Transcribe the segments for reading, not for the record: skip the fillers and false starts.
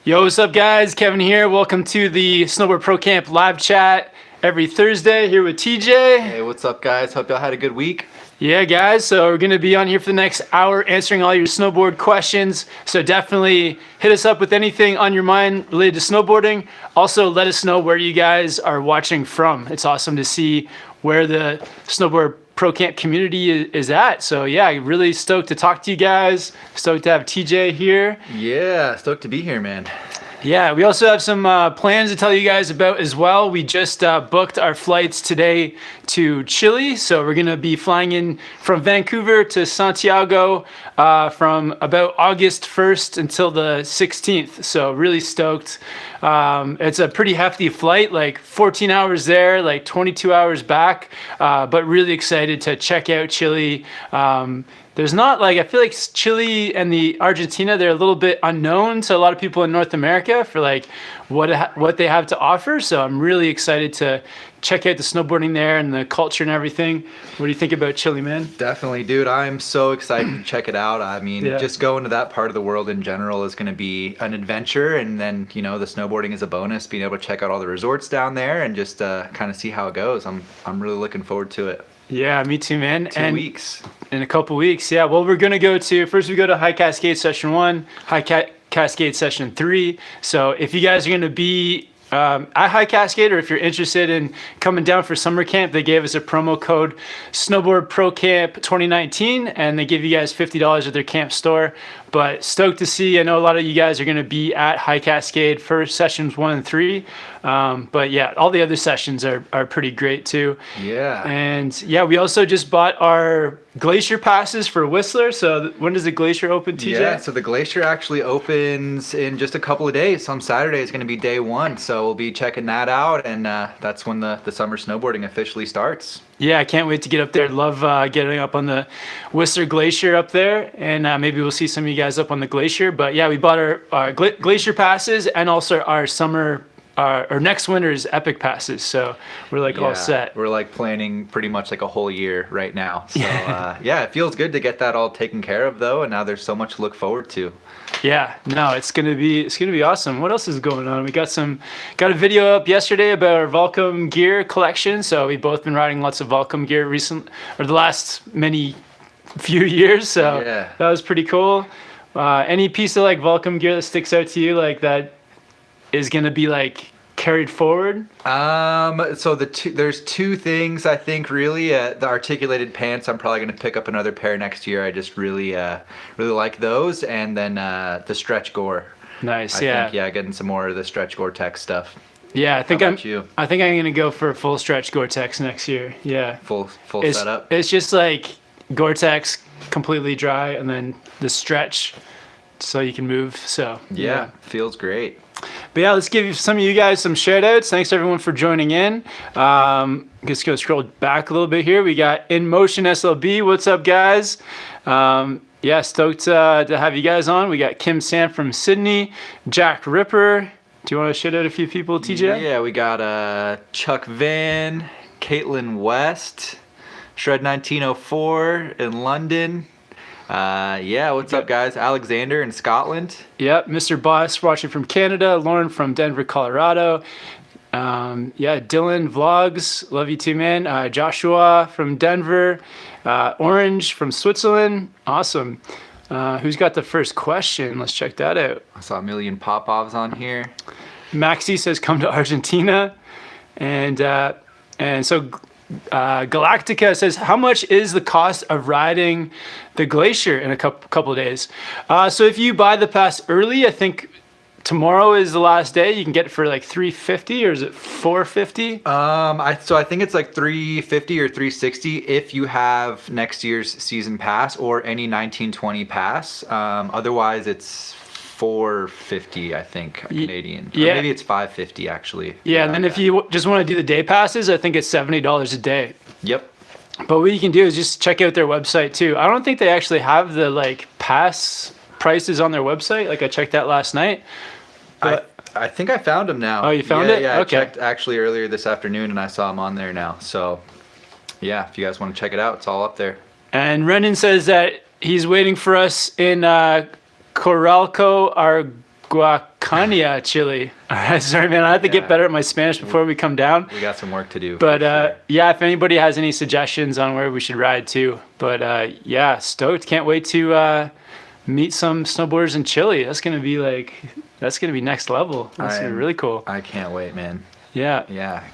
Yo, what's up, guys? Kevin here. Welcome to the Snowboard Pro Camp live chat every Thursday here with TJ. Hey, what's up, guys? Hope y'all had a good week. Yeah, guys. So we're going to be on here for the next hour answering all your snowboard questions. So definitely hit us up with anything on your mind related to snowboarding. Also, let us know where you guys are watching from. It's awesome to see where the Snowboard Pro Camp community is at. So yeah, really stoked to talk to you guys. Stoked to have TJ here. Yeah, stoked to be here, man. Yeah, we also have some plans to tell you guys about as well. We just booked our flights today to Chile. So we're going to be flying in from Vancouver to Santiago from about August 1st until the 16th. So really stoked. It's a pretty hefty flight, like 14 hours there, like 22 hours back, but really excited to check out Chile. There's not like, I feel like Chile and the Argentina, they're a little bit unknown to a lot of people in North America for like what they have to offer. So I'm really excited to check out the snowboarding there and the culture and everything. What do you think about Chile, man? Definitely, dude. I'm so excited to check it out. I mean, Yeah. just going to that part of the world in general is going to be an adventure. And then, the snowboarding is a bonus, being able to check out all the resorts down there and just kind of see how it goes. I'm really looking forward to it. Yeah, me too, man. 2 weeks. In a couple weeks, yeah. Well, we're gonna go to first. We go to High Cascade Session 1, Cascade Session 3. So if you guys are gonna be at High Cascade, or if you're interested in coming down for summer camp, they gave us a promo code Snowboard Pro Camp 2019, and they give you guys $50 at their camp store. But stoked to see. I know a lot of you guys are gonna be at High Cascade for sessions 1 and 3. But yeah, all the other sessions are pretty great too. Yeah. And yeah, we also just bought our glacier passes for Whistler. So when does the glacier open, TJ? Yeah, so the glacier actually opens in just a couple of days. On Saturday is going to be day 1, so we'll be checking that out, and that's when the summer snowboarding officially starts. Yeah, I can't wait to get up there. Love getting up on the Whistler Glacier up there, and maybe we'll see some of you guys up on the glacier. But yeah, we bought our glacier passes and also our summer or next winter's epic passes, so we're like all set. We're like planning pretty much like a whole year right now. So yeah, it feels good to get that all taken care of though, and now there's so much to look forward to. Yeah, no, it's gonna be awesome. What else is going on? We got a video up yesterday about our Volcom gear collection. So we've both been riding lots of Volcom gear the last few years. So yeah, that was pretty cool. Any piece of like Volcom gear that sticks out to you, like that is gonna be like carried forward? So there's two things I think really. The articulated pants, I'm probably gonna pick up another pair next year. I just really like those, and then the stretch gore. Nice, I think, getting some more of the stretch Gore-Tex stuff. Yeah, I think How about you? I think I'm gonna go for a full stretch Gore-Tex next year. Yeah, Full setup. It's just like Gore-Tex completely dry, and then the stretch so you can move. So Yeah, feels great. But yeah, let's give some of you guys some shout outs. Thanks everyone for joining in. Just go scroll back a little bit here. We got In Motion SLB. What's up, guys? Yeah, stoked to have you guys on. We got Kim Sam from Sydney, Jack Ripper. Do you want to shout out a few people, TJ? Yeah, we got Chuck Van, Caitlin West, Shred 1904 in London. What's up, guys? Alexander in Scotland. Yep, Mr. Boss watching from Canada. Lauren from Denver, Colorado. Dylan Vlogs, love you too, man. Joshua from Denver. Orange from Switzerland. Awesome. Who's got the first question? Let's check that out. I saw a million Popovs on here. Maxi says come to Argentina. And so Galactica says, how much is the cost of riding the glacier in a couple of days? So if you buy the pass early, I think tomorrow is the last day. You can get it for like $350, or is it $450? I think it's like $350 or $360 if you have next year's season pass or any 1920 pass. Otherwise, it's $450, I think, Canadian. Or maybe it's $550 actually. Yeah, and then if you just want to do the day passes, I think it's $70 a day. Yep. But what you can do is just check out their website too. I don't think they actually have the like pass prices on their website. Like I checked that last night. I think I found them now. Oh, you found it? Yeah, Okay. I checked actually earlier this afternoon and I saw them on there now. So yeah, if you guys want to check it out, it's all up there. And Renan says that he's waiting for us in Coralco, Arguaca. Cania, Chile. All right, sorry, man. I have to get better at my Spanish before we come down. We got some work to do. But sure. yeah, if anybody has any suggestions on where we should ride too. But yeah, stoked. Can't wait to meet some snowboarders in Chile. That's gonna be next level. That's gonna be really cool. I can't wait, man. Yeah. Yeah.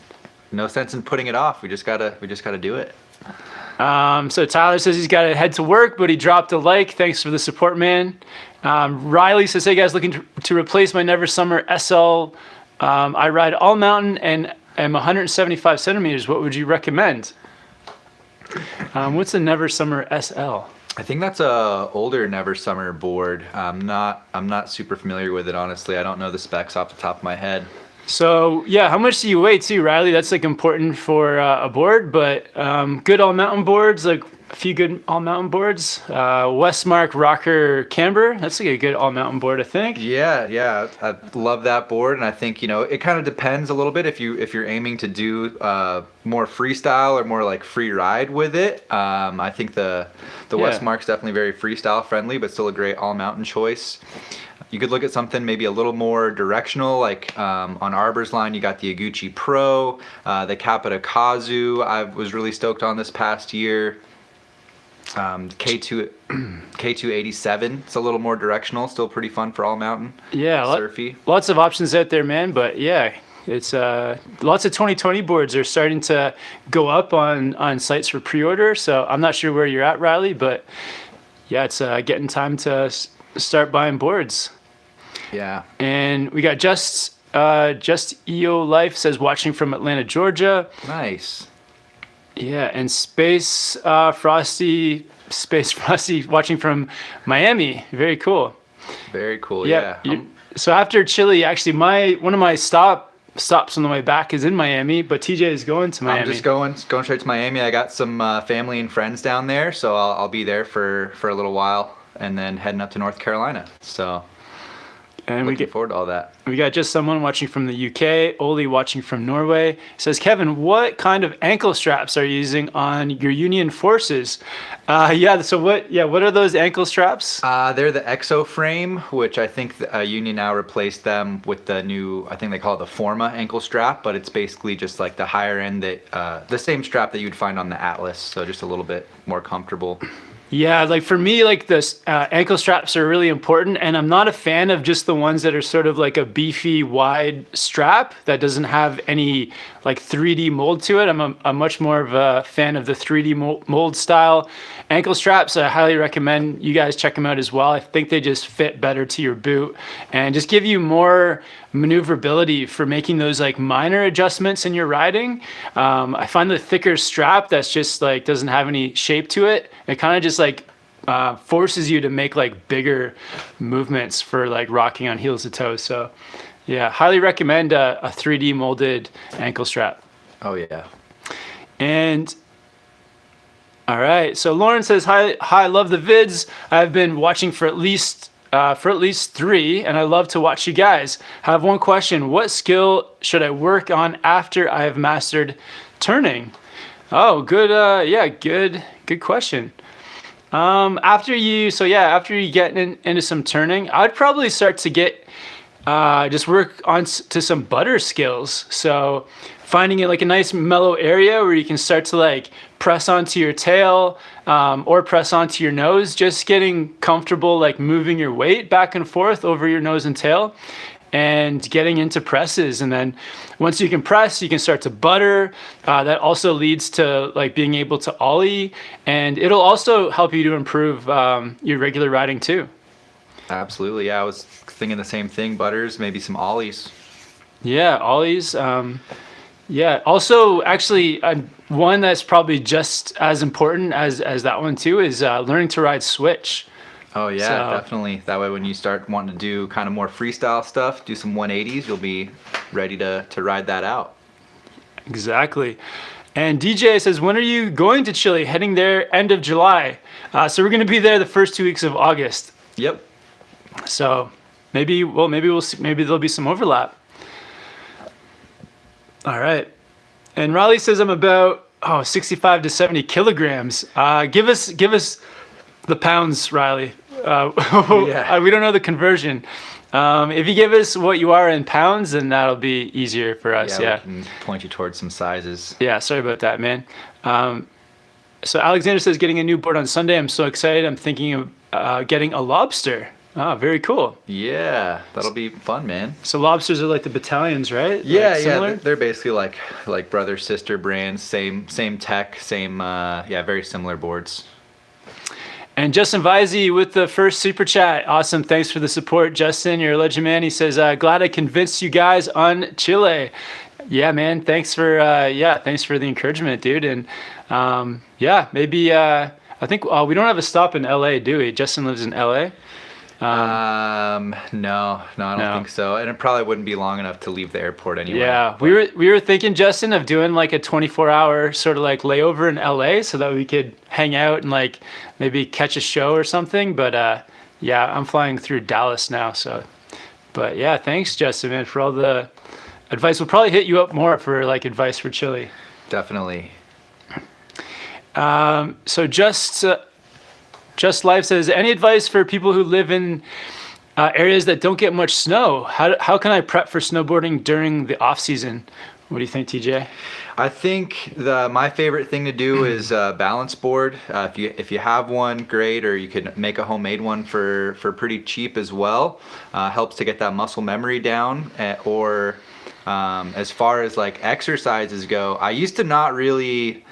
No sense in putting it off. We just gotta do it. So Tyler says he's got to head to work, but he dropped a like. Thanks for the support, man. Riley says, hey guys, looking to replace my Never Summer SL. I ride all mountain and am 175 centimeters. What would you recommend? What's a Never Summer SL? I think that's a older Never Summer board. I'm not super familiar with it, honestly. I don't know the specs off the top of my head. So yeah, how much do you weigh too, Riley? That's like important for a board, but good all mountain boards, like a few good all mountain boards. Westmark Rocker Camber, that's like a good all mountain board, I think. Yeah, I love that board, and I think it kind of depends a little bit if you're aiming to do more freestyle or more like free ride with it. I think the Westmark's definitely very freestyle friendly, but still a great all mountain choice. You could look at something maybe a little more directional, like on Arbor's line, you got the Iguchi Pro, the Capita Kazu. I was really stoked on this past year. K287. It's a little more directional, still pretty fun for all mountain. Yeah, surfy. Lots of options out there, man. But yeah, it's lots of 2020 boards are starting to go up on sites for pre-order. So I'm not sure where you're at, Riley, but yeah, it's getting time to start buying boards. Yeah. And we got Just EO Life says watching from Atlanta, Georgia. Nice. Yeah, and Space Frosty watching from Miami. Very cool. Very cool. Yeah. So after Chile, actually, one of my stops on the way back is in Miami, but TJ is going to Miami. I'm just going straight to Miami. I got some family and friends down there, so I'll be there for a little while, and then heading up to North Carolina. So. And looking forward to all that. We got just someone watching from the UK, Oli watching from Norway. Says, Kevin, what kind of ankle straps are you using on your Union Forces? So what are those ankle straps? They're the Exo Frame, which I think Union now replaced them with the new, I think they call it the Forma ankle strap, but it's basically just like the higher end, the same strap that you'd find on the Atlas, so just a little bit more comfortable. Yeah, like for me, like the ankle straps are really important, and I'm not a fan of just the ones that are sort of like a beefy wide strap that doesn't have any like 3D mold to it. I'm much more of a fan of the 3D mold style ankle straps. I highly recommend you guys check them out as well. I think they just fit better to your boot and just give you more maneuverability for making those like minor adjustments in your riding. I find the thicker strap that's just like doesn't have any shape to it. It kind of just like forces you to make like bigger movements for like rocking on heels to toes. So yeah, highly recommend a 3D molded ankle strap. Oh yeah. And all right, so Lauren says, hi, love the vids. I've been watching for at least 3, and I love to watch you guys. I have one question. What skill should I work on after I have mastered turning? Oh, good. Good question. After you get into some turning, I'd probably start to get just work on to some butter skills. So finding it like a nice mellow area where you can start to like press onto your tail or press onto your nose, just getting comfortable like moving your weight back and forth over your nose and tail and getting into presses. And then once you can press, you can start to butter. That also leads to like being able to ollie, and it'll also help you to improve your regular riding too. Absolutely. Yeah, I was thinking the same thing. Butters, maybe some ollies. Yeah, ollies. Yeah. Also, actually, one that's probably just as important as that one too is learning to ride switch. Oh yeah, definitely. That way when you start wanting to do kind of more freestyle stuff, do some 180s, you'll be ready to ride that out. Exactly. And DJ says, when are you going to Chile? Heading there end of July. So we're going to be there the first 2 weeks of August. Yep. So maybe we'll see, maybe there'll be some overlap. All right. And Raleigh says I'm about 65 to 70 kilograms. Give us the pounds, Riley. Yeah. We don't know the conversion. If you give us what you are in pounds, then that'll be easier for us. Yeah. We can point you towards some sizes. Yeah. Sorry about that, man. So Alexander says getting a new board on Sunday. I'm so excited. I'm thinking of getting a lobster. Oh, very cool. Yeah, that'll be fun, man. So lobsters are like the battalions, right? Yeah, like yeah. They're basically like brother sister brands. Same tech. Same. Very similar boards. And Justin Visey with the first super chat. Awesome. Thanks for the support, Justin. You're a legend, man. He says, glad I convinced you guys on Chile. Yeah, man. Thanks for the encouragement, dude. And maybe I think we don't have a stop in LA, do we? Justin lives in LA. No, I don't think so. And it probably wouldn't be long enough to leave the airport anyway. Yeah, we were thinking, Justin, of doing like a 24-hour sort of like layover in LA so that we could hang out and like maybe catch a show or something. But I'm flying through Dallas now. So, but yeah, thanks, Justin, man, for all the advice. We'll probably hit you up more for like advice for Chile. Definitely. So Just Life says, any advice for people who live in areas that don't get much snow? How can I prep for snowboarding during the off season? What do you think, TJ? I think my favorite thing to do is balance board. If you have one, great, or you can make a homemade one for pretty cheap as well. Helps to get that muscle memory down. Or as far as like exercises go, I used to not really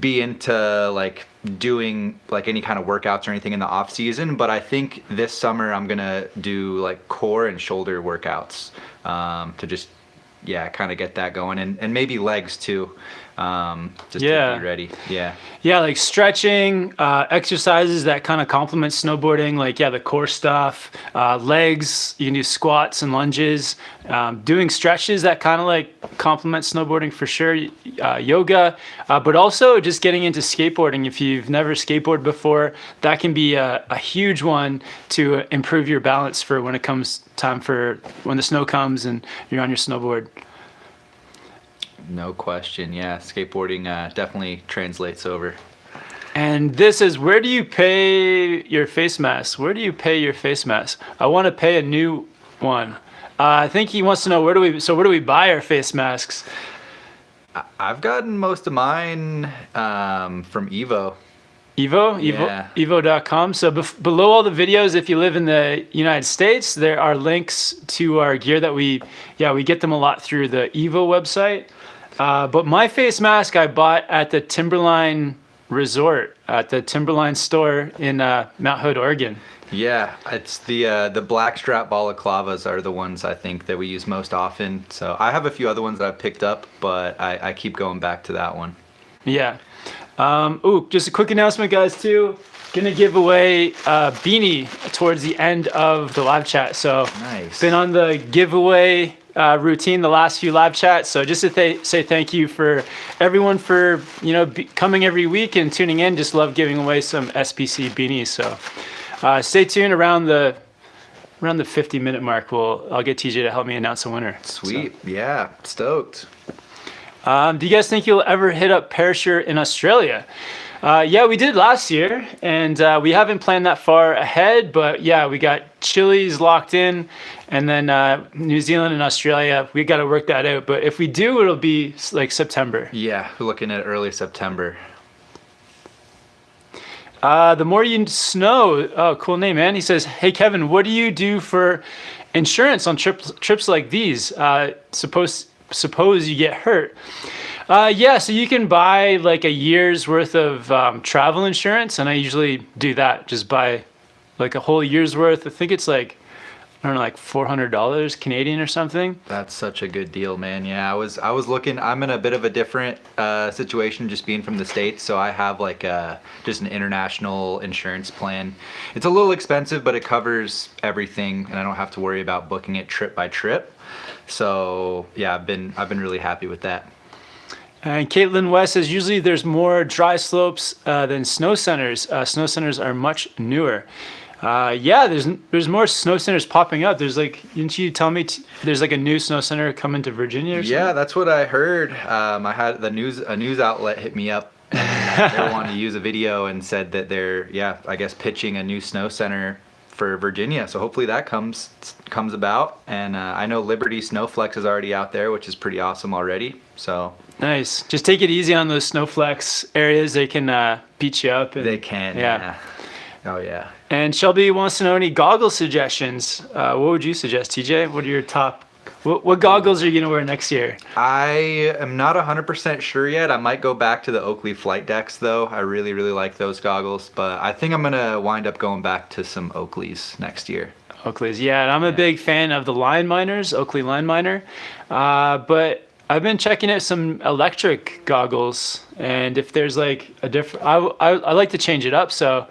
be into like doing like any kind of workouts or anything in the off season, but I think this summer I'm gonna do like core and shoulder workouts to just kind of get that going, and maybe legs too, just to be ready. Yeah, like stretching, exercises that kind of complement snowboarding, like the core stuff, legs. You can do squats and lunges, doing stretches that kind of like complement snowboarding for sure, yoga, but also just getting into skateboarding. If you've never skateboarded before, that can be a huge one to improve your balance for when it comes time for when the snow comes and you're on your snowboard. No question. Yeah, skateboarding definitely translates over. And this is, where do you pay your face mask? Where do you pay your face mask? I want to pay a new one. I think he wants to know where do we buy our face masks? I've gotten most of mine from Evo. Evo? Evo.com. So below all the videos, if you live in the United States, there are links to our gear that we get them a lot through the Evo website. But my face mask I bought at the Timberline Resort, at the Timberline store in Mount Hood, Oregon. Yeah, it's the black strap balaclavas are the ones I think that we use most often. So I have a few other ones that I've picked up, but I keep going back to that one. Yeah. Just a quick announcement, guys, too. Gonna give away a beanie towards the end of the live chat. So nice. Been on the giveaway routine the last few live chats. So just to say thank you for everyone for coming every week and tuning in. Just love giving away some SPC beanies. So stay tuned around the 50-minute mark. I'll get TJ to help me announce a winner. Sweet. So. Yeah, stoked. Do you guys think you'll ever hit up Perisher in Australia? Yeah, we did last year, and we haven't planned that far ahead, but yeah, we got Chile's locked in, and then New Zealand and Australia, we got to work that out. But if we do, it'll be like September. Yeah, we're looking at early September. The More You Snow, oh, cool name, man. He says, hey, Kevin, what do you do for insurance on trips like these? Suppose you get hurt. So you can buy like a year's worth of travel insurance, and I usually do that. Just buy like a whole year's worth. I think it's like, I don't know, like $400 Canadian or something. That's such a good deal, man. Yeah, I was looking. I'm in a bit of a different situation, just being from the States. So I have like just an international insurance plan. It's a little expensive, but it covers everything, and I don't have to worry about booking it trip by trip. So yeah, I've been really happy with that. And Caitlin West says, usually there's more dry slopes than snow centers. Snow centers are much newer. There's more snow centers popping up. There's like, didn't you tell me there's like a new snow center coming to Virginia or something? Yeah, that's what I heard. I had a news outlet hit me up, and they wanted to use a video and said that they're, I guess pitching a new snow center for Virginia. So hopefully that comes about. And I know Liberty Snowflex is already out there, which is pretty awesome already. So Nice. Just take it easy on those Snowflex areas. They can beat you up. They can. Yeah. Oh yeah. And Shelby wants to know any goggle suggestions. What would you suggest, TJ? What are your top? What goggles are you gonna wear next year? I am not 100% sure yet. I might go back to the Oakley flight decks though. I really like those goggles, but I think I'm gonna wind up going back to some Oakleys next year. Oakley's, yeah. And I'm a big fan of the line miners, Oakley line miner, but I've been checking out some electric goggles, and if there's like a different, I like to change it up. So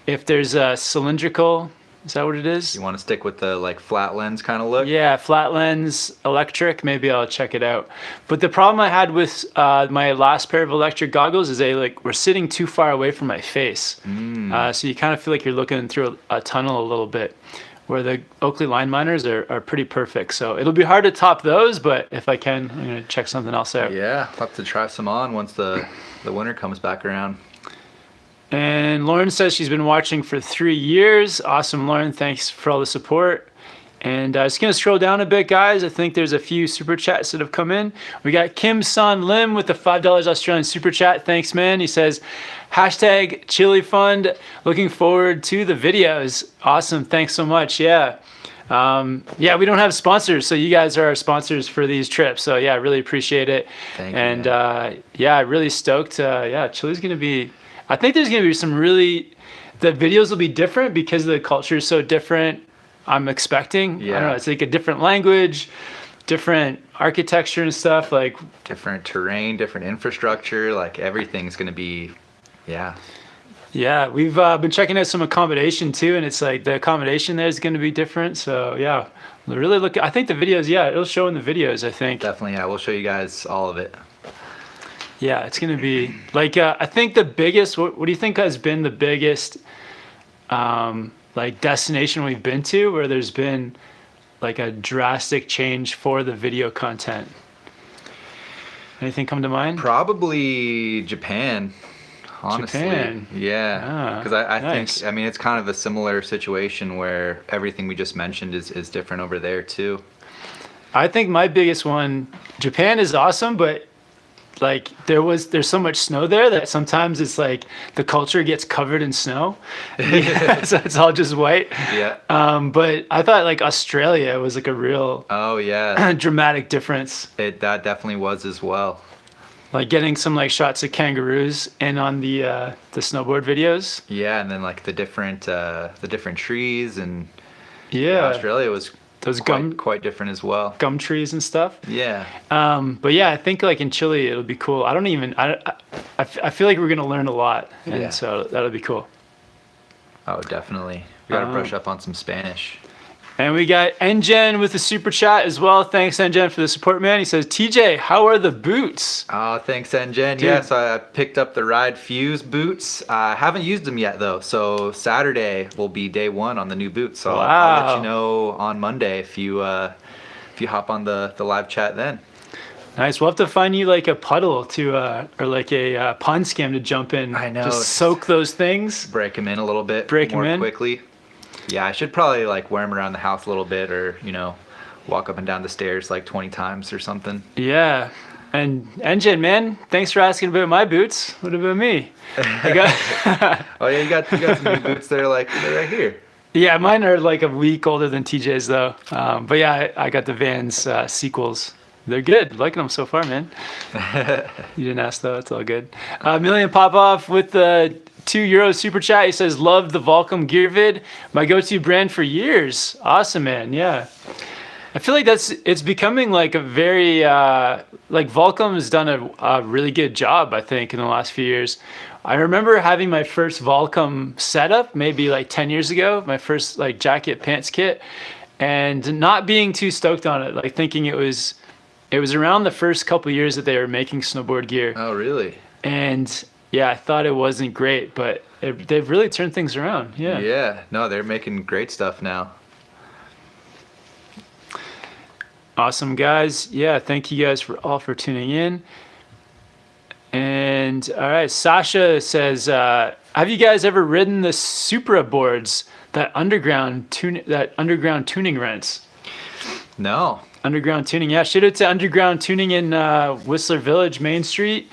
if there's a cylindrical. Is that what it is? You want to stick with the like flat lens kind of look? Yeah, flat lens, electric. Maybe I'll check it out. But the problem I had with my last pair of electric goggles is they were sitting too far away from my face. So you kind of feel like you're looking through a tunnel a little bit. Where the Oakley line miners are pretty perfect. So it'll be hard to top those, but if I can, I'm gonna check something else out. Yeah, I'll have to try some on once the winter comes back around. And Lauren says she's been watching for 3 years. Awesome, Lauren. Thanks for all the support. And just going to scroll down a bit, guys. I think there's a few super chats that have come in. We got Kim Son Lim with the $5 Australian super chat. Thanks, man. He says, hashtag Chile Fund. Looking forward to the videos. Awesome. Thanks so much. Yeah. Yeah, we don't have sponsors, so you guys are our sponsors for these trips. So yeah, I really appreciate it. Thank and you, yeah, really stoked. Yeah, Chile's going to be... I think there's going to be some really, the videos will be different because the culture is so different. I'm expecting, I don't know, it's like a different language, different architecture and stuff, like different terrain, different infrastructure, like everything's going to be, yeah. Yeah, we've been checking out some accommodation too, and it's like the accommodation there is going to be different. So yeah, really look, I think the videos, yeah, it'll show in the videos, I think. Definitely, yeah, we'll show you guys all of it. Yeah, it's going to be like, I think the biggest, what do you think has been the biggest like destination we've been to where there's been like a drastic change for the video content? Anything come to mind? Probably Japan, honestly. Japan. Yeah, because I nice. think, I mean, it's kind of a similar situation where everything we just mentioned is different over there too. I think my biggest one, Japan is awesome, but like there's so much snow there that sometimes it's like the culture gets covered in snow. So it's all just white. Yeah. But I thought like Australia was like a real dramatic difference. That definitely was as well. Like getting some like shots of kangaroos in on the snowboard videos. Yeah, and then like the different trees and Australia was those quite different as well. Gum trees and stuff. Yeah. But yeah, I think like in Chile it'll be cool. I feel like we're gonna learn a lot, and so that'll be cool. Oh, definitely. We gotta brush up on some Spanish. And we got Engen with the super chat as well. Thanks, Engen, for the support, man. He says, TJ, how are the boots? Oh, thanks, Engen. Yeah, so I picked up the Ride Fuse boots. I haven't used them yet, though. So Saturday will be day one on the new boots. So I'll let you know on Monday if you hop on the live chat then. Nice. We'll have to find you like a puddle or like a pond scam to jump in. I know. Just soak those things. Break them in a little bit more quickly. Yeah, I should probably like wear them around the house a little bit, or walk up and down the stairs like 20 times or something. Yeah. And Engen, man, thanks for asking about my boots. What about me? Oh yeah, you got some new boots there, like they're right here. Yeah, mine are like a week older than TJ's though. But yeah, I got the Vans sequels. They're good. Liking them so far, man. You didn't ask though. It's all good. Million Popoff with the €2 super chat. He says, love the Volcom gear vid. My go-to brand for years. Awesome, man. Yeah. I feel like it's becoming like a very, like Volcom has done a really good job, I think, in the last few years. I remember having my first Volcom setup maybe like 10 years ago, my first like jacket pants kit, and not being too stoked on it, like thinking it was around the first couple of years that they were making snowboard gear. Oh, really? And yeah, I thought it wasn't great, but they've really turned things around. Yeah. Yeah. No, they're making great stuff now. Awesome, guys. Yeah, thank you guys all for tuning in. And all right, Sasha says, Have you guys ever ridden the Supra boards that underground tuning rents? No. Underground tuning, yeah. Shout out to Underground Tuning in Whistler Village, Main Street.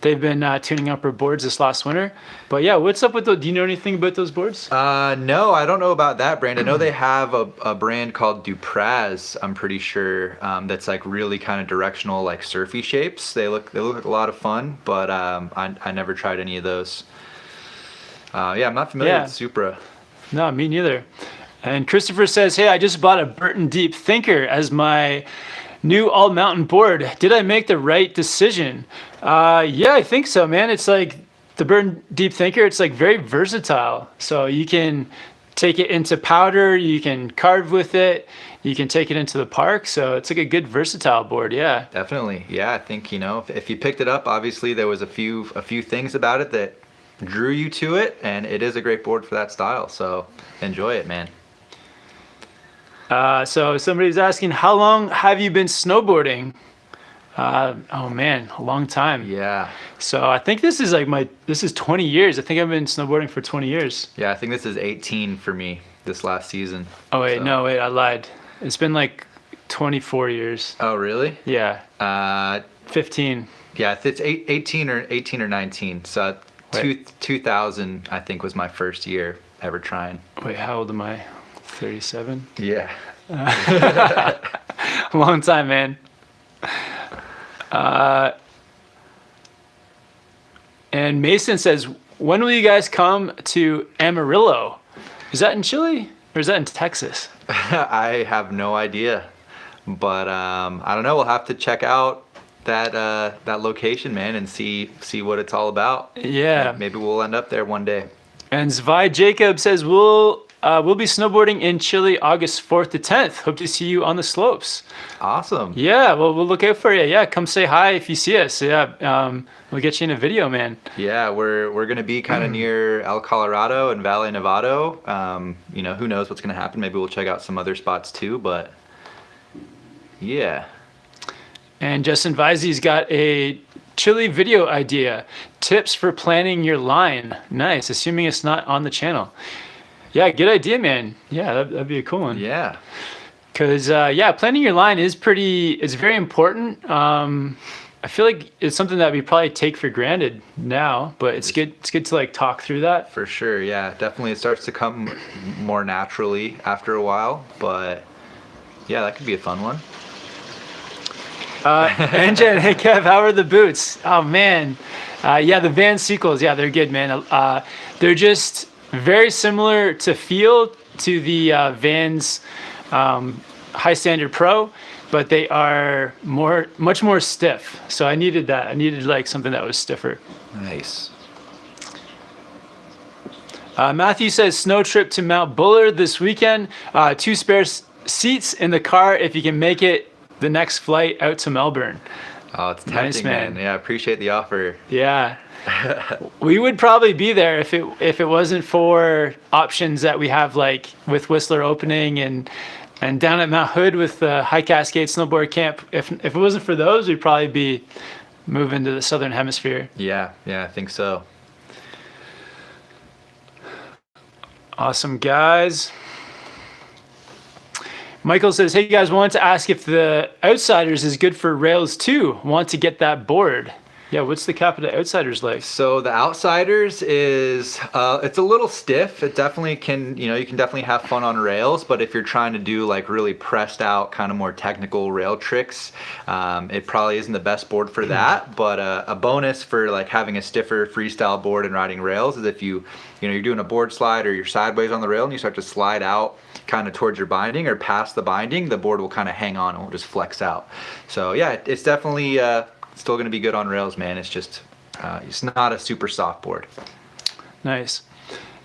They've been tuning up our boards this last winter. But yeah, what's up with those? Do you know anything about those boards? No, I don't know about that brand. I know they have a brand called Dupraz, I'm pretty sure, that's like really kind of directional, like surfy shapes. They look like a lot of fun, but I never tried any of those. Yeah, I'm not familiar with Supra. No, me neither. And Christopher says, hey, I just bought a Burton Deep Thinker as my new all-mountain board. Did I make the right decision? Yeah, I think so, man. It's like the Burton Deep Thinker, it's like very versatile. So you can take it into powder, you can carve with it, you can take it into the park. So it's like a good versatile board, yeah. Definitely. Yeah, I think, if you picked it up, obviously there was a few things about it that drew you to it, and it is a great board for that style. So enjoy it, man. So somebody's asking, how long have you been snowboarding? Oh man, a long time. Yeah. So I think this is 20 years. I think I've been snowboarding for 20 years. Yeah, I think this is 18 for me this last season. Oh wait, no, I lied. It's been like 24 years. Oh really? Yeah. 15. Yeah, it's 18 or 19. So 2000 I think was my first year ever trying. Wait, how old am I? 37? Yeah. A long time, man. And Mason says, when will you guys come to Amarillo? Is that in Chile or is that in Texas? I have no idea, but I don't know. We'll have to check out that location, man, and see what it's all about. Yeah. Maybe we'll end up there one day. And Zvi Jacob says, we'll be snowboarding in Chile August 4th to 10th. Hope to see you on the slopes. Awesome. Yeah, well, we'll look out for you. Yeah, come say hi if you see us. Yeah, we'll get you in a video, man. Yeah, we're gonna be kind of near El Colorado and Valle Nevado. Who knows what's gonna happen? Maybe we'll check out some other spots too. But yeah. And Justin Visey's got a Chile video idea. Tips for planning your line. Nice. Assuming it's not on the channel. Yeah, good idea, man. Yeah, that'd be a cool one. Yeah. Because, planning your line it's very important. I feel like it's something that we probably take for granted now, but it's good to like talk through that. For sure, yeah. Definitely it starts to come more naturally after a while, but yeah, that could be a fun one. And Jen, hey Kev, how are the boots? Oh man. The Van Sequels, yeah, they're good, man. They're just very similar to feel to the Vans High Standard Pro, but they are much more stiff. So I needed that. I needed like something that was stiffer. Nice. Matthew says snow trip to Mount Bullard this weekend. 2 spare seats in the car if you can make it the next flight out to Melbourne. Oh, it's tempting, nice, man. Yeah, I appreciate the offer. Yeah. We would probably be there if it wasn't for options that we have, like with Whistler opening and down at Mount Hood with the High Cascade Snowboard Camp. If it wasn't for those, we'd probably be moving to the Southern Hemisphere. Yeah, I think so. Awesome, guys. Michael says, hey guys, wanted to ask if the Outsiders is good for rails too. Want to get that board. Yeah, what's the cap of the Outsiders like? So the Outsiders is, it's a little stiff. It definitely can, you can definitely have fun on rails, but if you're trying to do like really pressed out, kind of more technical rail tricks, it probably isn't the best board for that. But a bonus for like having a stiffer freestyle board and riding rails is if you're doing a board slide or you're sideways on the rail and you start to slide out kind of towards your binding or past the binding, the board will kind of hang on and will just flex out. So yeah, it's definitely still going to be good on rails, man. It's just it's not a super soft board. Nice.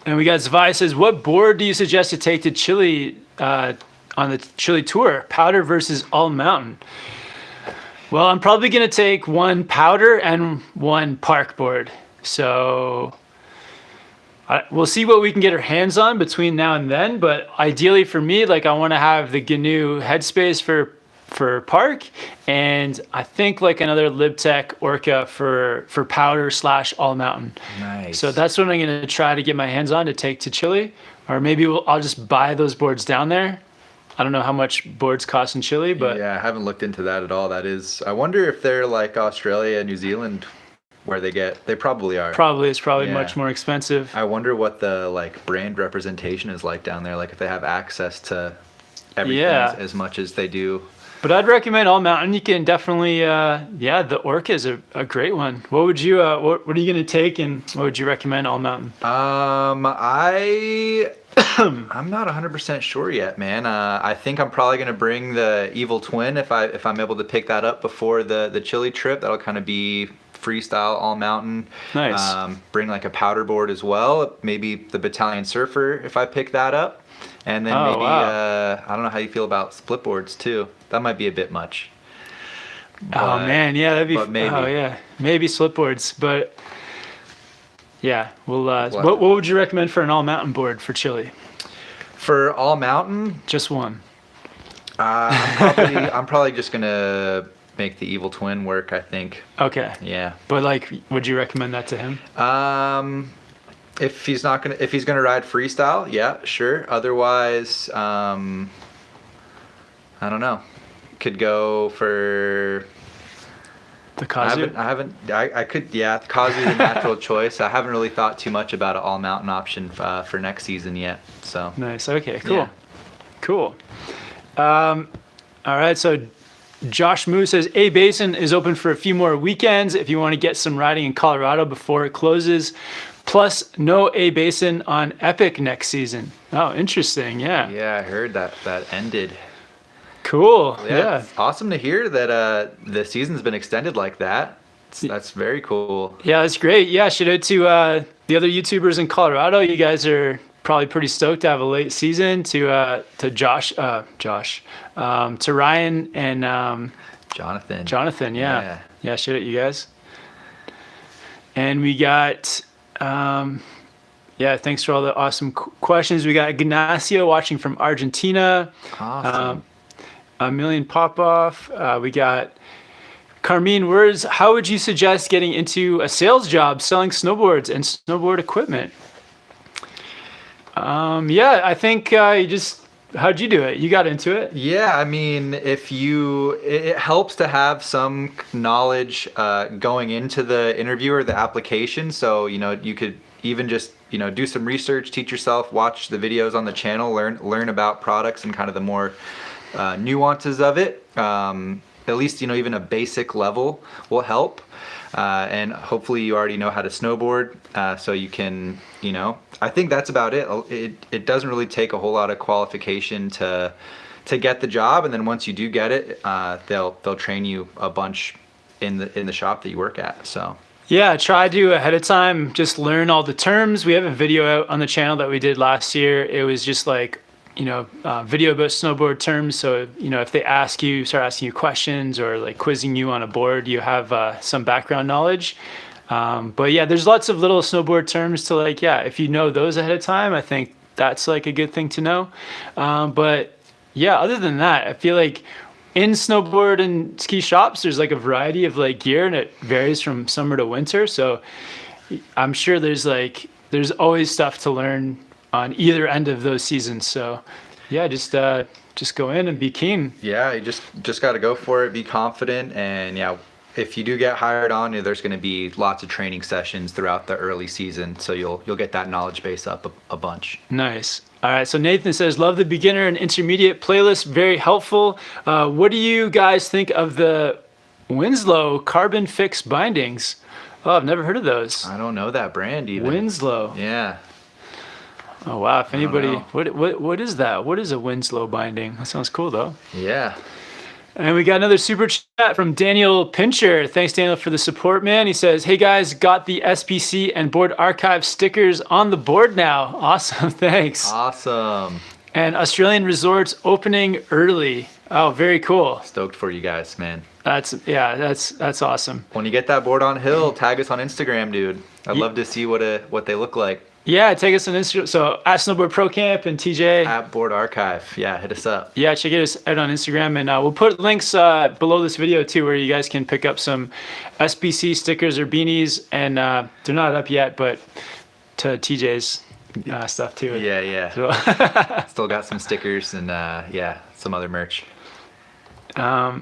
And we got Zvi says, what board do you suggest to take to Chile on the Chile tour? Powder versus all mountain? Well, I'm probably going to take one powder and one park board. So we'll see what we can get our hands on between now and then. But ideally for me, like I want to have the GNU headspace for for park, and I think like another LibTech Orca for powder / all mountain. Nice. So that's what I'm gonna try to get my hands on to take to Chile, or maybe I'll just buy those boards down there. I don't know how much boards cost in Chile, but yeah, I haven't looked into that at all. I wonder if they're like Australia, New Zealand, where they probably are. It's probably Yeah. much more expensive. I wonder what the like brand representation is like down there. Like if they have access to everything as much as they do. But I'd recommend all mountain. You can definitely, the Orca is a great one. What would you, what are you gonna take, and what would you recommend all mountain? I'm not 100% sure yet, man. I think I'm probably gonna bring the Evil Twin if I'm able to pick that up before the Chile trip. That'll kind of be freestyle all mountain. Nice. Bring like a powder board as well. Maybe the Battalion Surfer if I pick that up. And then maybe I don't know how you feel about split boards too. That might be a bit much. Oh man, yeah, that'd be. But maybe. Oh yeah, maybe split boards, but yeah, we'll. What would you recommend for an all mountain board for Chile? For all mountain, Just one. I'm probably just gonna make the Evil Twin work. I think. Okay. Yeah. But like, would you recommend that to him? If he's gonna ride freestyle, yeah, sure. Otherwise, I don't know. Could go for The Kazu? I could, yeah, Kazu's a natural choice. I haven't really thought too much about an all mountain option for next season yet. So Nice. Okay. Cool. Yeah. Cool. All right. So Josh Moo says A Basin is open for a few more weekends if you want to get some riding in Colorado before it closes. Plus, no A Basin on Epic next season. Oh, interesting. Yeah. yeah, I heard that ended. Cool. Yeah. It's awesome to hear that the season's been extended like that. That's very cool. Yeah, that's great. Yeah, shout out to the other YouTubers in Colorado. You guys are probably pretty stoked to have a late season. To Josh, to Ryan and Jonathan. Yeah, shout out you guys. And we got, thanks for all the awesome questions. We got Ignacio watching from Argentina. Awesome. A million pop-off. We got Carmine Words. How would you suggest getting into a sales job selling snowboards and snowboard equipment? I think how'd you do it? You got into it? Yeah, I mean, it helps to have some knowledge going into the interview or the application. So, you could even just, do some research, teach yourself, watch the videos on the channel, learn about products and kind of the more nuances of it. At least, even a basic level will help. And hopefully you already know how to snowboard, so you can, I think that's about it. It doesn't really take a whole lot of qualification to get the job, and then once you do get it, they'll train you a bunch in the shop that you work at. So yeah, try to ahead of time just learn all the terms. We have a video out on the channel that we did last year. It was just like video about snowboard terms. So, if they start asking you questions or like quizzing you on a board, you have some background knowledge. But yeah, there's lots of little snowboard terms to if you know those ahead of time, I think that's like a good thing to know. But yeah, other than that, I feel like in snowboard and ski shops, there's like a variety of like gear and it varies from summer to winter. So I'm sure there's always stuff to learn on either end of those seasons. So yeah, just go in and be keen. Yeah, you just got to go for it, be confident, and yeah, if you do get hired on, there's going to be lots of training sessions throughout the early season, so you'll get that knowledge base up a bunch. Nice. All right, so Nathan says, love the beginner and intermediate playlist, very helpful. What do you guys think of the Winslow carbon fix bindings? Oh, I've never heard of those. I don't know that brand even. Winslow. Yeah. Oh wow! If anybody, what is that? What is a Winslow binding? That sounds cool though. Yeah. And we got another super chat from Daniel Pincher. Thanks, Daniel, for the support, man. He says, "Hey guys, got the SPC and Board Archive stickers on the board now. Awesome, thanks. Awesome. And Australian resorts opening early. Oh, very cool. Stoked for you guys, man. That's awesome. When you get that board on hill, tag us on Instagram, dude. I'd love to see what they look like. Yeah, take us on Instagram. So at Snowboard Pro Camp and TJ. At Board Archive. Yeah, hit us up. Yeah, check us out on Instagram, and we'll put links below this video too, where you guys can pick up some SPC stickers or beanies, and they're not up yet, but to TJ's stuff too. Yeah. So, Still got some stickers and yeah, some other merch. are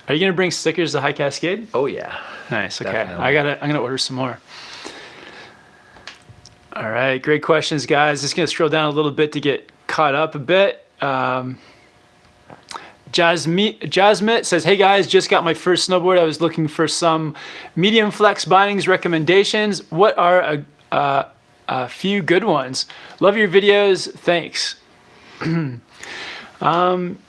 you gonna bring stickers to High Cascade? Oh yeah. Nice. Okay, Definitely. I'm gonna order some more. All right, great questions, guys. Just gonna scroll down a little bit to get caught up a bit. Jasmine says, "Hey guys, just got my first snowboard. I was looking for some medium flex bindings recommendations. What are a few good ones? Love your videos. Thanks."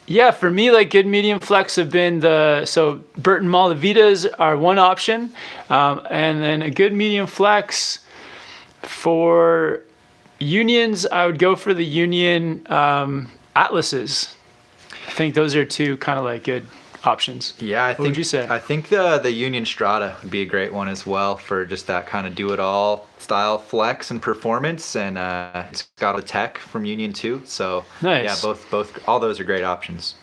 Yeah, for me, like good medium flex have been Burton Malavitas are one option, and then a good medium flex. For unions, I would go for the Union Atlases. I think those are two kind of like good options. Yeah, What would you say? I think the Union Strata would be a great one as well for just that kind of do-it-all style flex and performance, and it's got the tech from Union too. So Nice. yeah, both all those are great options.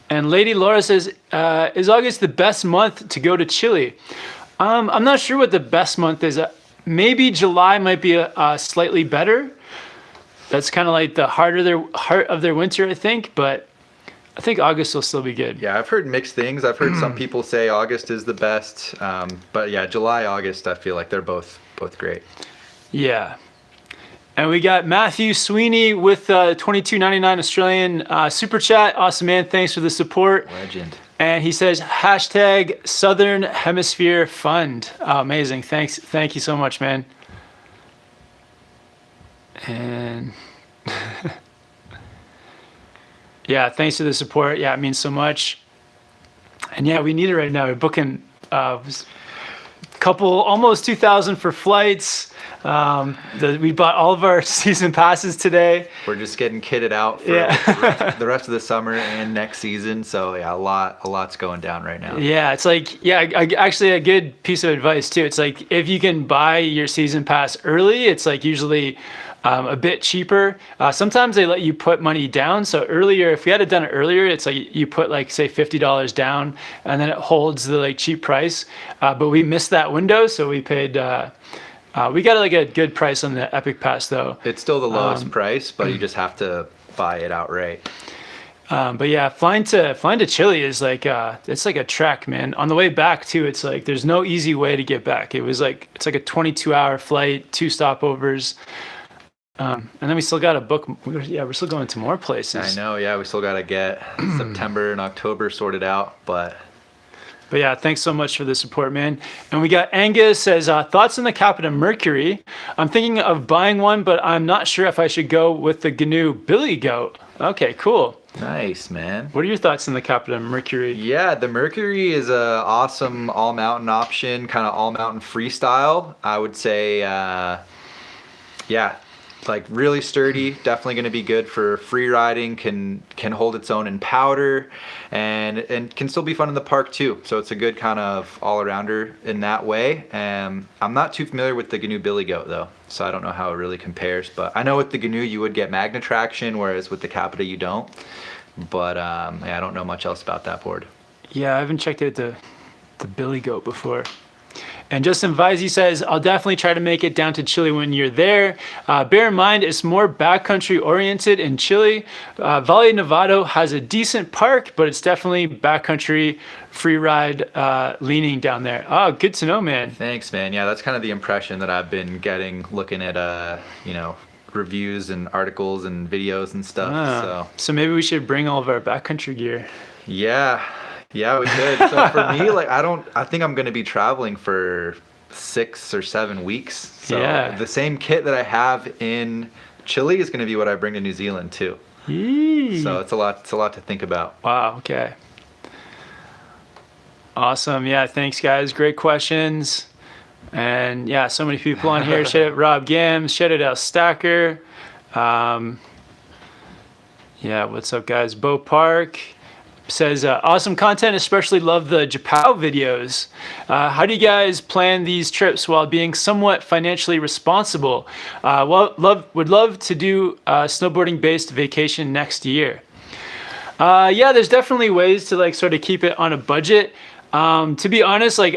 And Lady Laura says, "Is August the best month to go to Chile?" I'm not sure what the best month is. Maybe July might be a slightly better. That's kind of like the heart of their winter, I think. But I think August will still be good. Yeah, I've heard mixed things. I've heard some people say August is the best, but yeah, July, August, I feel like they're both great. Yeah. And we got Matthew Sweeney with $22.99 Australian super chat. Awesome, man. Thanks for the support. Legend. And he says, hashtag Southern Hemisphere Fund. Oh, amazing. Thanks. Thank you so much, man. And yeah, thanks for the support. Yeah, it means so much. And yeah, we need it right now. We're booking almost 2,000 for flights. We bought all of our season passes today. We're just getting kitted out for the rest of the summer and next season. So yeah, a lot's going down right now. Yeah, it's like, actually a good piece of advice too. It's like, if you can buy your season pass early, it's like usually a bit cheaper. Sometimes they let you put money down. So earlier, if we had it done earlier, it's like you put like say $50 down, and then it holds the like cheap price. But we missed that window, so we paid. We got like a good price on the Epic Pass though. It's still the lowest price, but you just have to buy it outright. But yeah, flying to Chile is like it's like a trek, man. On the way back too, it's like there's no easy way to get back. It's like a 22-hour flight, 2 stopovers. And then we still got to book. We're still going to more places. I know. Yeah, we still got to get September and October sorted out, But yeah, thanks so much for the support, man. And we got Angus says, thoughts on the Capita Mercury. I'm thinking of buying one, but I'm not sure if I should go with the GNU Billy Goat. Okay, cool. Nice, man. What are your thoughts on the Capita Mercury? Yeah, the Mercury is a awesome all-mountain option, kind of all-mountain freestyle. I would say, yeah, like really sturdy, definitely going to be good for free riding, can hold its own in powder, and can still be fun in the park too. So it's a good kind of all-arounder in that way. I'm not too familiar with the GNU Billy Goat though, so I don't know how it really compares, but I know with the GNU you would get magna traction, whereas with the Capita you don't. But yeah, I don't know much else about that board. Yeah, I haven't checked out the Billy Goat before. And Justin Visey says, I'll definitely try to make it down to Chile when you're there. Bear in mind, it's more backcountry oriented in Chile. Valle Nevado has a decent park, but it's definitely backcountry free ride leaning down there. Oh, good to know, man. Thanks, man. Yeah, that's kind of the impression that I've been getting looking at, reviews and articles and videos and stuff. So maybe we should bring all of our backcountry gear. Yeah, we could. So for me, I think I'm going to be traveling for 6 or 7 weeks. So the same kit that I have in Chile is going to be what I bring to New Zealand too. Yee. So it's a lot to think about. Wow. Okay. Awesome. Yeah. Thanks, guys. Great questions. And yeah, so many people on here. Shout out Rob Gams. Shout out Al Stacker. Yeah. What's up, guys? Bo Park. says, awesome content, especially love the Japan videos. How do you guys plan these trips while being somewhat financially responsible? Would love to do a snowboarding-based vacation next year. Yeah, there's definitely ways to like sort of keep it on a budget. To be honest, like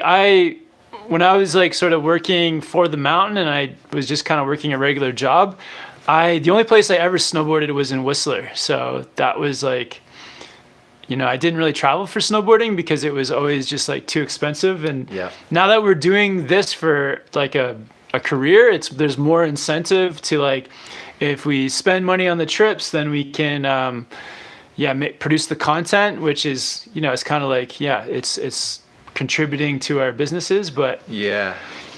when I was like sort of working for the mountain and I was just kind of working a regular job, the only place I ever snowboarded was in Whistler. So that was like, I didn't really travel for snowboarding because it was always just like too expensive. And now that we're doing this for like a career, there's more incentive to like, if we spend money on the trips, then we can, produce the content, which is, it's kind of like, it's contributing to our businesses. But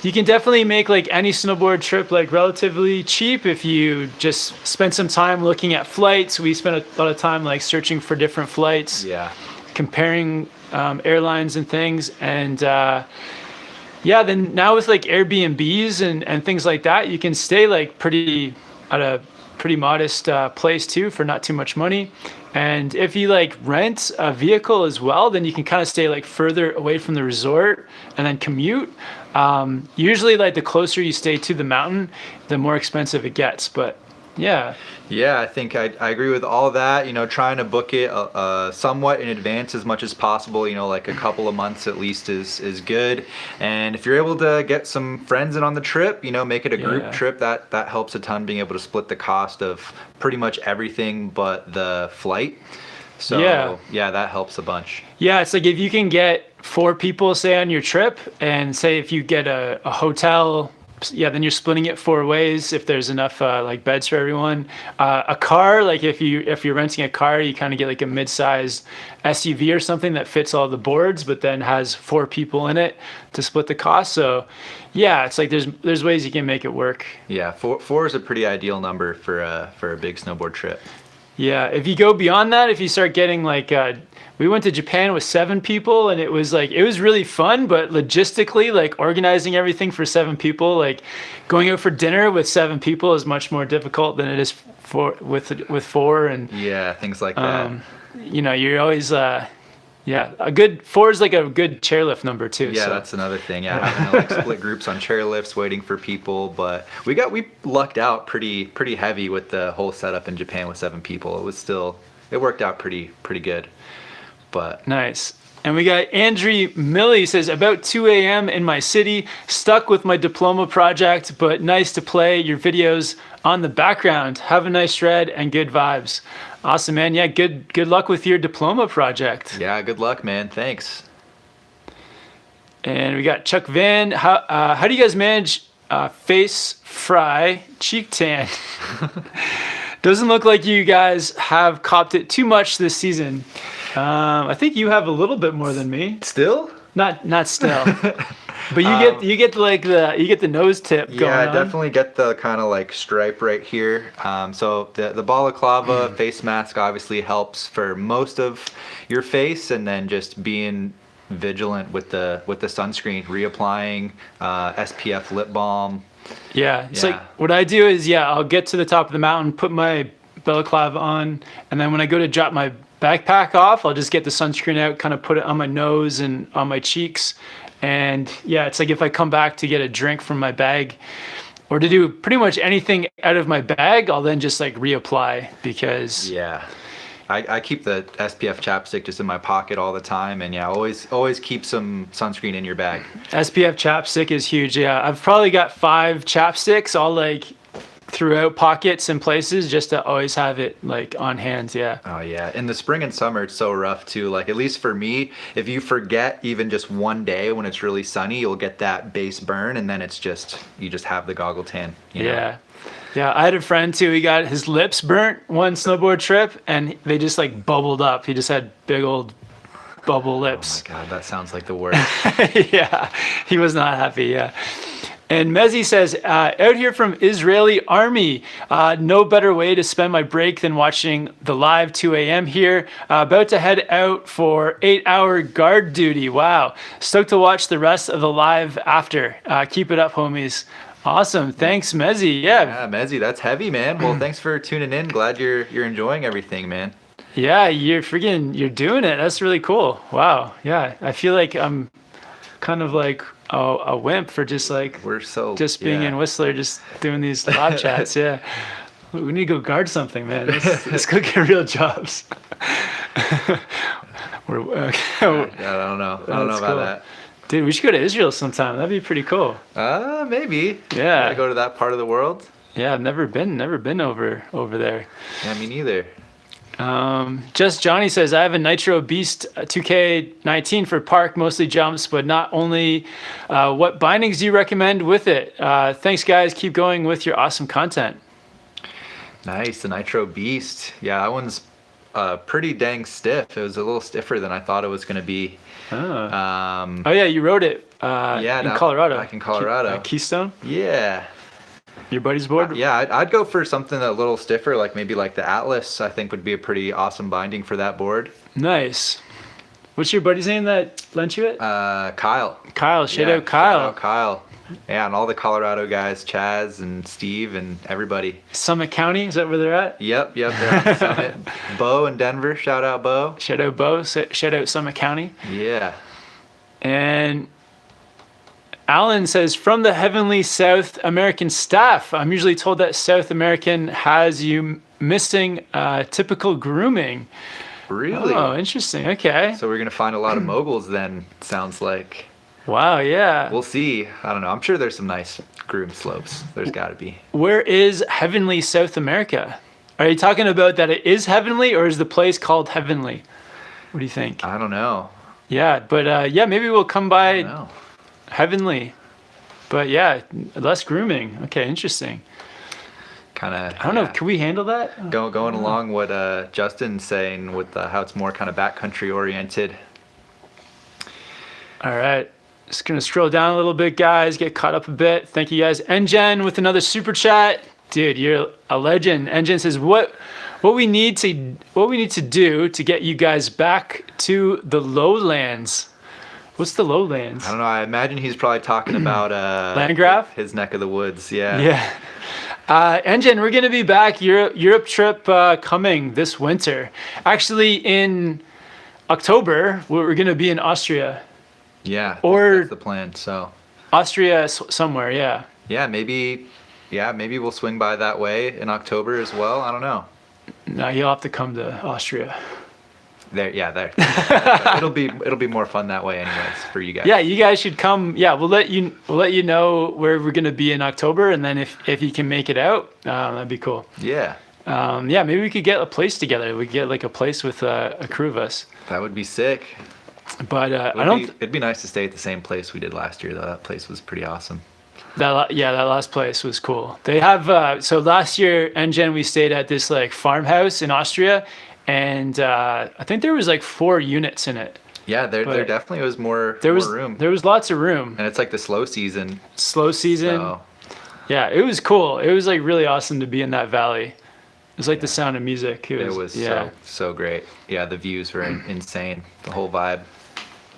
you can definitely make like any snowboard trip like relatively cheap if you just spend some time looking at flights. We spent a lot of time like searching for different flights, comparing airlines and things. And then now with like Airbnbs and things like that, you can stay like at a pretty modest place too for not too much money. And if you like rent a vehicle as well, then you can kind of stay like further away from the resort and then commute. Usually like the closer you stay to the mountain, the more expensive it gets. But yeah, I think I agree with all that. Trying to book it somewhat in advance as much as possible, like a couple of months at least is good. And if you're able to get some friends in on the trip, make it a group trip, that helps a ton, being able to split the cost of pretty much everything but the flight. So that helps a bunch. Yeah, it's like if you can get 4 people say on your trip, and say if you get a hotel, then you're splitting it 4 ways if there's enough like beds for everyone. A car, like if you're renting a car, you kind of get like a mid-sized SUV or something that fits all the boards, but then has 4 people in it to split the cost. So it's like there's ways you can make it work. Yeah, 4 is a pretty ideal number for a big snowboard trip. Yeah, if you go beyond that, if you start getting like, we went to Japan with 7 people, and it was really fun, but logistically, like organizing everything for 7 people, like going out for dinner with 7 people is much more difficult than it is with 4. And things like that. You're always, a good 4 is like a good chairlift number too. Yeah, so that's another thing. Having to like split groups on chairlifts, waiting for people. But we lucked out pretty heavy with the whole setup in Japan with 7 people. It worked out pretty good. But nice. And we got Andrew Millie says, about 2 a.m. in my city, stuck with my diploma project, but nice to play your videos on the background. Have a nice shred and good vibes. Awesome, man. Yeah, good luck with your diploma project. Yeah, good luck, man. Thanks. And we got Chuck Van. How do you guys manage face fry cheek tan? Doesn't look like you guys have copped it too much this season. I think you have a little bit more than me. Still? Not still. But you get the nose tip going on. Yeah, I definitely get the kind of like stripe right here. So the balaclava face mask obviously helps for most of your face, and then just being vigilant with the sunscreen, reapplying SPF lip balm. It's like what I do is I'll get to the top of the mountain, put my balaclava on, and then when I go to drop my backpack off, I'll just get the sunscreen out, kind of put it on my nose and on my cheeks. And it's like if I come back to get a drink from my bag or to do pretty much anything out of my bag, I'll then just like reapply because I keep the SPF chapstick just in my pocket all the time, and always keep some sunscreen in your bag. SPF chapstick is huge. I've probably got 5 chapsticks all like throughout pockets and places just to always have it like on hand. Oh yeah, in the spring and summer it's so rough too. Like at least for me, if you forget even just one day when it's really sunny, you'll get that base burn, and then you just have the goggle tan. Yeah, I had a friend too, he got his lips burnt one snowboard trip and they just like bubbled up. He just had big old bubble lips. Oh my god, that sounds like the worst. He was not happy. And Mezzi says, out here from Israeli Army, no better way to spend my break than watching the live 2 a.m. here. About to head out for 8-hour guard duty. Wow. Stoked to watch the rest of the live after. Keep it up, homies. Awesome. Thanks, Mezzi. Yeah, Mezzi, that's heavy, man. Well, thanks for tuning in. Glad you're enjoying everything, man. Yeah, you're doing it. That's really cool. Wow. Yeah, I feel like I'm kind of like a wimp for just like We're so just being in Whistler, just doing these live chats. Yeah, we need to go guard something, man. Let's go get real jobs. We're, I don't know. I don't know That's about cool. that. Dude, we should go to Israel sometime. That'd be pretty cool. Maybe. Yeah. Gotta go to that part of the world. Yeah, I've never been over there. Yeah, me neither. Just Johnny says, I have a Nitro Beast 2K19 for park, mostly jumps, but not only. What bindings do you recommend with it? Thanks, guys. Keep going with your awesome content. Nice, the Nitro Beast. Yeah, that one's pretty dang stiff. It was a little stiffer than I thought it was going to be. Oh, yeah, you rode it in Colorado. Back in Colorado. Keystone? Yeah. Your buddy's board? Yeah, I'd go for something a little stiffer, like maybe like the Atlas, I think would be a pretty awesome binding for that board. Nice. What's your buddy's name that lent you it? Kyle. Kyle. Shout out Kyle. Shout out Kyle. Yeah, and all the Colorado guys, Chaz and Steve and everybody. Summit County, is that where they're at? Yep, they're on Summit. Bo in Denver, shout out Bo. Shout out Bo, shout out Summit County. Yeah. And Alan says, from the Heavenly South American staff, I'm usually told that South American has you missing typical grooming. Really? Oh, interesting. Okay. So we're going to find a lot of moguls then, sounds like. Wow, yeah. We'll see. I don't know. I'm sure there's some nice groom slopes. There's got to be. Where is Heavenly South America? Are you talking about that it is heavenly, or is the place called Heavenly? What do you think? I don't know. Yeah, but yeah, maybe we'll come by Heavenly. But yeah, less grooming. Okay, interesting. Kind of. I don't know. Can we handle that? Going along what Justin's saying with how it's more kind of backcountry oriented. All right. Just going to scroll down a little bit, guys. Get caught up a bit. Thank you, guys. Engen with another super chat. Dude, you're a legend. Engen says, what we need to do to get you guys back to the lowlands. What's the lowlands? I don't know. I imagine he's probably talking about Landgraf? his neck of the woods. Yeah. Yeah. Engen, we're going to be back. Europe trip coming this winter. Actually, in October, we're going to be in Austria. Yeah. Or that's the plan. So. Austria somewhere. Yeah. Yeah. Maybe we'll swing by that way in October as well. I don't know. No, you'll have to come to Austria. There. it'll be more fun that way, anyways, for you guys. Yeah, you guys should come. Yeah, we'll let you know where we're gonna be in October, and then if you can make it out, that'd be cool. Yeah. Yeah, maybe we could get a place together. We could get like a place with a crew of us. That would be sick. But It'd be nice to stay at the same place we did last year, though. That place was pretty awesome. That last place was cool. They have so last year, Engen, we stayed at this like farmhouse in Austria, and I think there was like 4 units in it. Yeah, there definitely was more room. There was lots of room. And it's like the slow season. So. Yeah, it was cool. It was like really awesome to be in that valley. It was like the sound of music. It was so great. Yeah, the views were insane. The whole vibe.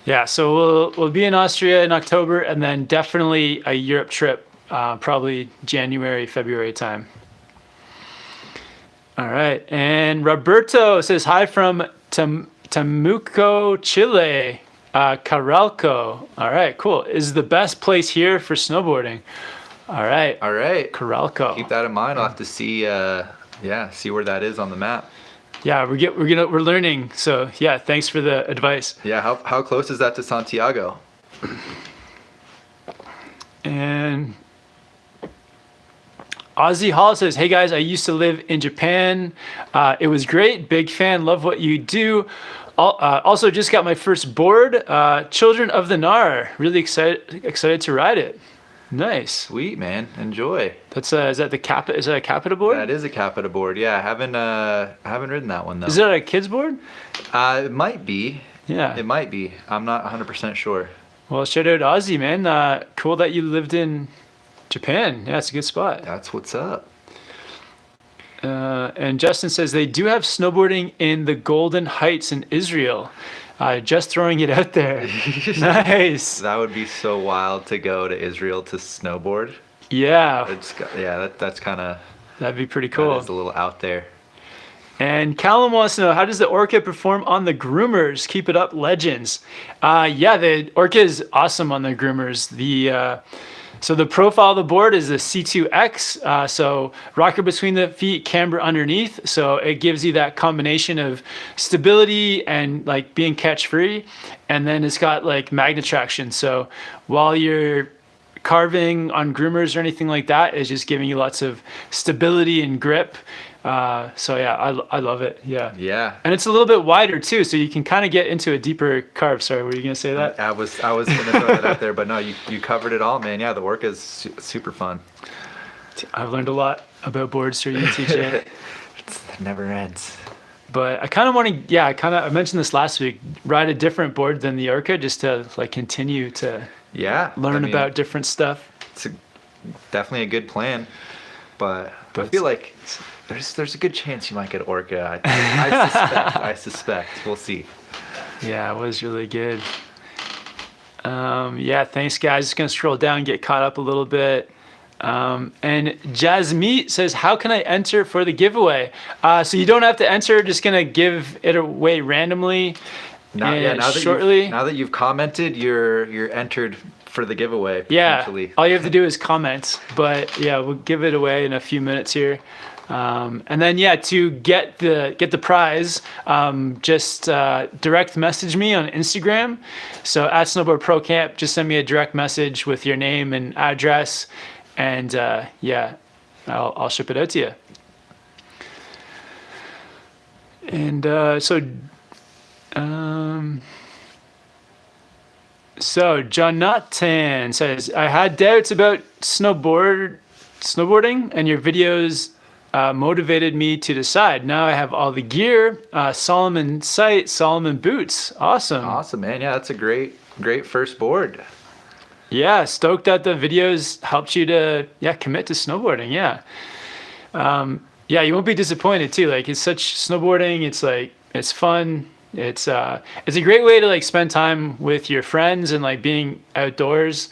Yeah, so we'll be in Austria in October, and then definitely a Europe trip, probably January, February time. All right, and Roberto says hi from Temuco, Chile, Caralco. All right, cool. Is the best place here for snowboarding. All right, Caralco. Keep that in mind. I'll have to see where that is on the map. Yeah, we're learning. So yeah, thanks for the advice. Yeah, how close is that to Santiago? And Ozzy Hall says, "Hey guys, I used to live in Japan. It was great. Big fan. Love what you do. Also, just got my first board. Children of the Nar. Really excited to ride it. Nice. Sweet, man. Enjoy. That's is that a Capita board? That is a Capita board. Yeah, I haven't ridden that one though. Is that a kids board? It might be. Yeah. It might be. I'm not 100% sure. Well, shout out Ozzy, man. Cool that you lived in Japan. Yeah, it's a good spot. That's what's up. And Justin says they do have snowboarding in the Golden Heights in Israel. Just throwing it out there. Nice. That would be so wild to go to Israel to snowboard. Yeah. That's kind of. That'd be pretty cool. It's a little out there. And Callum wants to know, how does the Orca perform on the groomers? Keep it up, legends. Yeah, the Orca is awesome on the groomers. So the profile of the board is the C2X. So rocker between the feet, camber underneath. So it gives you that combination of stability and like being catch free. And then it's got like magnet traction. So while you're carving on groomers or anything like that, it's just giving you lots of stability and grip. So yeah, I love it. Yeah. Yeah. And it's a little bit wider too, so you can kind of get into a deeper carve. Sorry, were you gonna say that? I was gonna throw that out there, but no, you covered it all, man. Yeah, the Orca is super fun. I've learned a lot about boards through you, TJ. It never ends. But I kind of want to, I mentioned this last week, ride a different board than the Orca just to like continue to learn about different stuff. It's definitely a good plan, but I feel like there's a good chance you might get Orca. I suspect. We'll see. Yeah, it was really good. Yeah, thanks guys. Just gonna scroll down, get caught up a little bit. And Jasmeet says, how can I enter for the giveaway? So you don't have to enter, just gonna give it away randomly. Now that you've commented, you're entered for the giveaway. Yeah, all you have to do is comment. But yeah, we'll give it away in a few minutes here. And then to get the prize, just direct message me on Instagram. So at Snowboard Pro Camp, just send me a direct message with your name and address, and I'll ship it out to you. And so Jonathan says, I had doubts about snowboarding, and your videos motivated me to decide. Now I have all the gear, Solomon sight, Solomon boots. Awesome, man. Yeah, that's a great first board. Yeah, stoked that the videos helped you to commit to snowboarding. You won't be disappointed too. Like, it's such snowboarding. It's like, it's fun. It's a great way to like spend time with your friends and like being outdoors,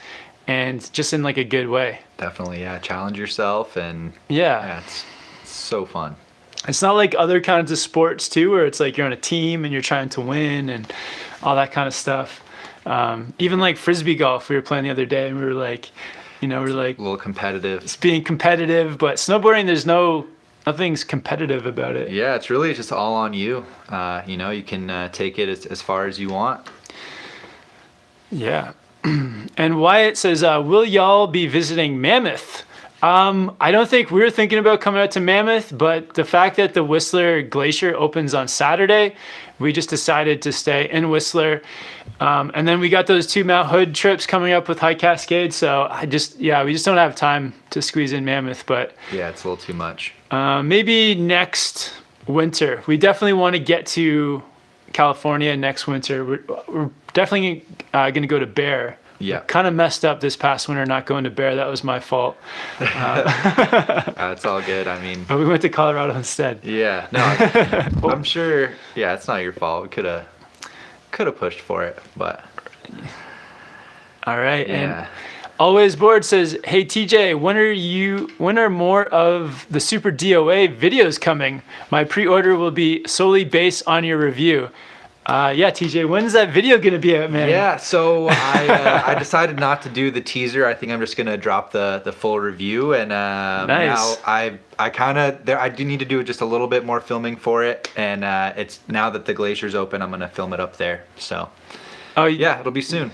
and just in like a good way. Definitely, yeah. Challenge yourself, and it's so fun. It's not like other kinds of sports too, where it's like you're on a team and you're trying to win and all that kind of stuff. Even like frisbee golf, we were playing the other day, and we were like, a little competitive. It's being competitive, but snowboarding, nothing's competitive about it. Yeah, it's really just all on you. You can take it as far as you want. Yeah. And Wyatt says, will y'all be visiting Mammoth? I don't think we were thinking about coming out to Mammoth, but the fact that the Whistler Glacier opens on Saturday, we just decided to stay in Whistler. And then we got those 2 Mount Hood trips coming up with High Cascade. So we just don't have time to squeeze in Mammoth, but yeah, it's a little too much. Maybe next winter. We definitely want to get to California next winter. We're definitely going to go to Bear. Yeah. Kind of messed up this past winter not going to Bear. That was my fault. It's all good. But we went to Colorado instead. Yeah. No, I'm sure. Yeah, it's not your fault. We could have pushed for it, but. All right. Yeah. And Always Bored says, hey TJ, when are more of the Super DOA videos coming? My pre-order will be solely based on your review. TJ, when's that video gonna be out, man? Yeah, so I decided not to do the teaser. I think I'm just gonna drop the full review, and nice. Now I do need to do just a little bit more filming for it, and it's now that the glacier's open, I'm gonna film it up there. So, it'll be soon.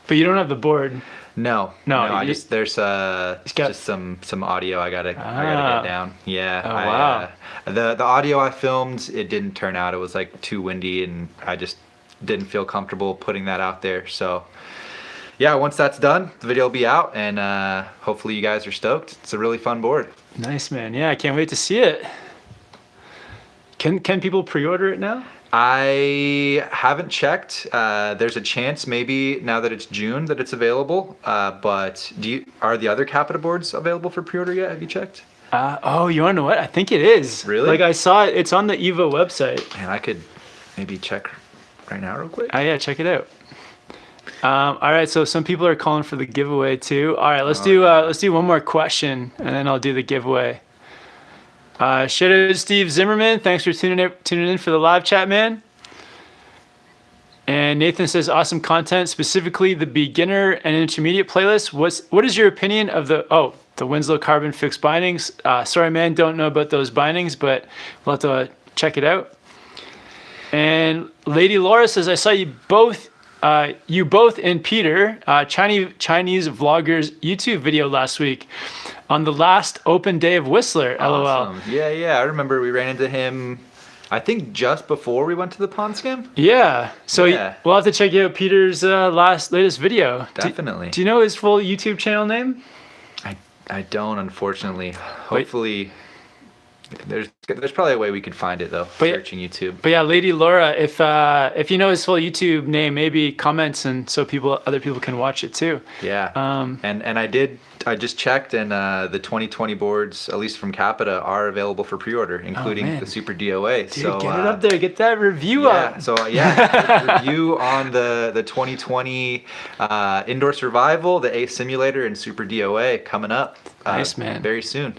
But you don't have the board. No. There's just some audio I gotta get down. Yeah. Oh, wow. The audio I filmed, it didn't turn out. It was like too windy, and I just didn't feel comfortable putting that out there. So once that's done, the video will be out, and hopefully you guys are stoked. It's a really fun board. Nice, man. Yeah, I can't wait to see it. Can people pre-order it now? I haven't checked. There's a chance maybe now that it's June that it's available. But are the other Capita boards available for pre-order yet? Have you checked? You want to know what? I think it is. Really? Like, I saw it. It's on the Evo website. And I could maybe check right now real quick. Yeah, check it out. All right, so some people are calling for the giveaway too. All right, let's do one more question, and then I'll do the giveaway. Shout out to Steve Zimmerman. Thanks for tuning in for the live chat, man. And Nathan says, awesome content, specifically the beginner and intermediate playlist. What is your opinion of the Winslow carbon fixed bindings? Sorry, man, don't know about those bindings, but we'll have to check it out. And Lady Laura says, I saw you both and Peter, Chinese vloggers YouTube video last week on the last open day of Whistler. Awesome. LOL. Yeah. I remember we ran into him, I think just before we went to the pond skim. Yeah. So we'll have to check out Peter's latest video. Definitely. Do you know his full YouTube channel name? I don't, unfortunately. Hopefully, there's probably a way we could find it though. Searching YouTube. But yeah, Lady Laura, if you know his full YouTube name, maybe comments and so other people can watch it too. Yeah. And I just checked, and the 2020 boards, at least from Capita, are available for pre-order, including the Super DOA. Dude, so get it up there, get that review up. So review on the 2020 Indoor Survival, the Ace Simulator, and Super DOA coming up. Nice, man. Very soon.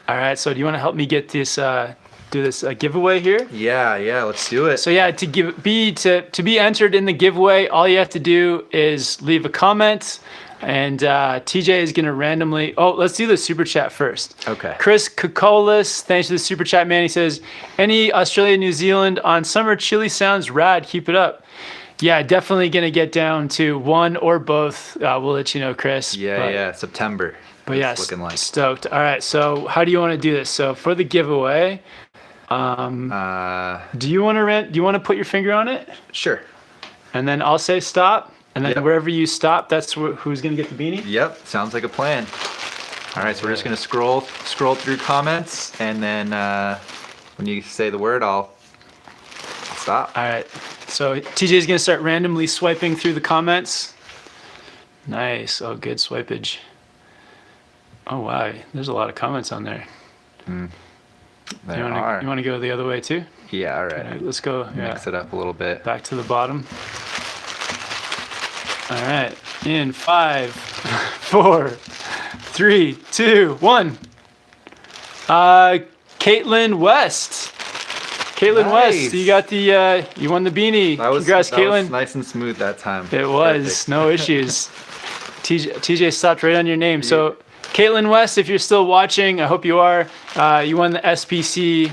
All right, so do you want to help me get this do this giveaway here? Yeah, let's do it. So yeah, to be entered in the giveaway, all you have to do is leave a comment, and TJ is gonna randomly. Oh, let's do the super chat first. Okay. Chris Kokolis, thanks for the super chat, man. He says, any Australia, New Zealand on summer Chile sounds rad. Keep it up. Yeah, definitely gonna get down to one or both. We'll let you know, Chris. Yeah, September. But yeah, looking like. Stoked. All right, so how do you want to do this? So for the giveaway, do you want to put your finger on it? Sure. And then I'll say stop, and then wherever you stop, that's who's gonna get the beanie. Yep, sounds like a plan. All right, so we're just gonna scroll through comments, and then when you say the word, I'll stop. All right. So TJ's gonna start randomly swiping through the comments. Nice. Oh, good swipage. Oh wow, there's a lot of comments on there. There You want to go the other way too? Yeah, all right. All right, let's go. Mix it up a little bit. Back to the bottom. All right. In 5, 4, 3, 2, 1. Caitlin West. Caitlin West, you got you won the beanie. Congrats, Caitlin. That was nice and smooth that time. It was. Perfect. No issues. TJ stopped right on your name. So Caitlin West, if you're still watching, I hope you are. You won the SPC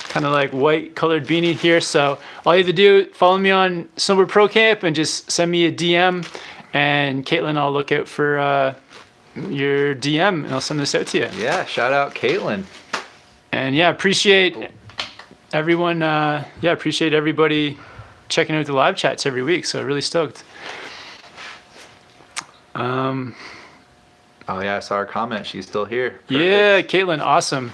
kind of like white colored beanie here. So all you have to do, follow me on Snowboard Pro Camp and just send me a DM. And Caitlin, I'll look out for your DM and I'll send this out to you. Yeah, shout out Caitlin. And yeah, appreciate everyone. Appreciate everybody checking out the live chats every week. So really stoked. Oh yeah, I saw her comment. She's still here. Perfect. Yeah, Caitlin, awesome.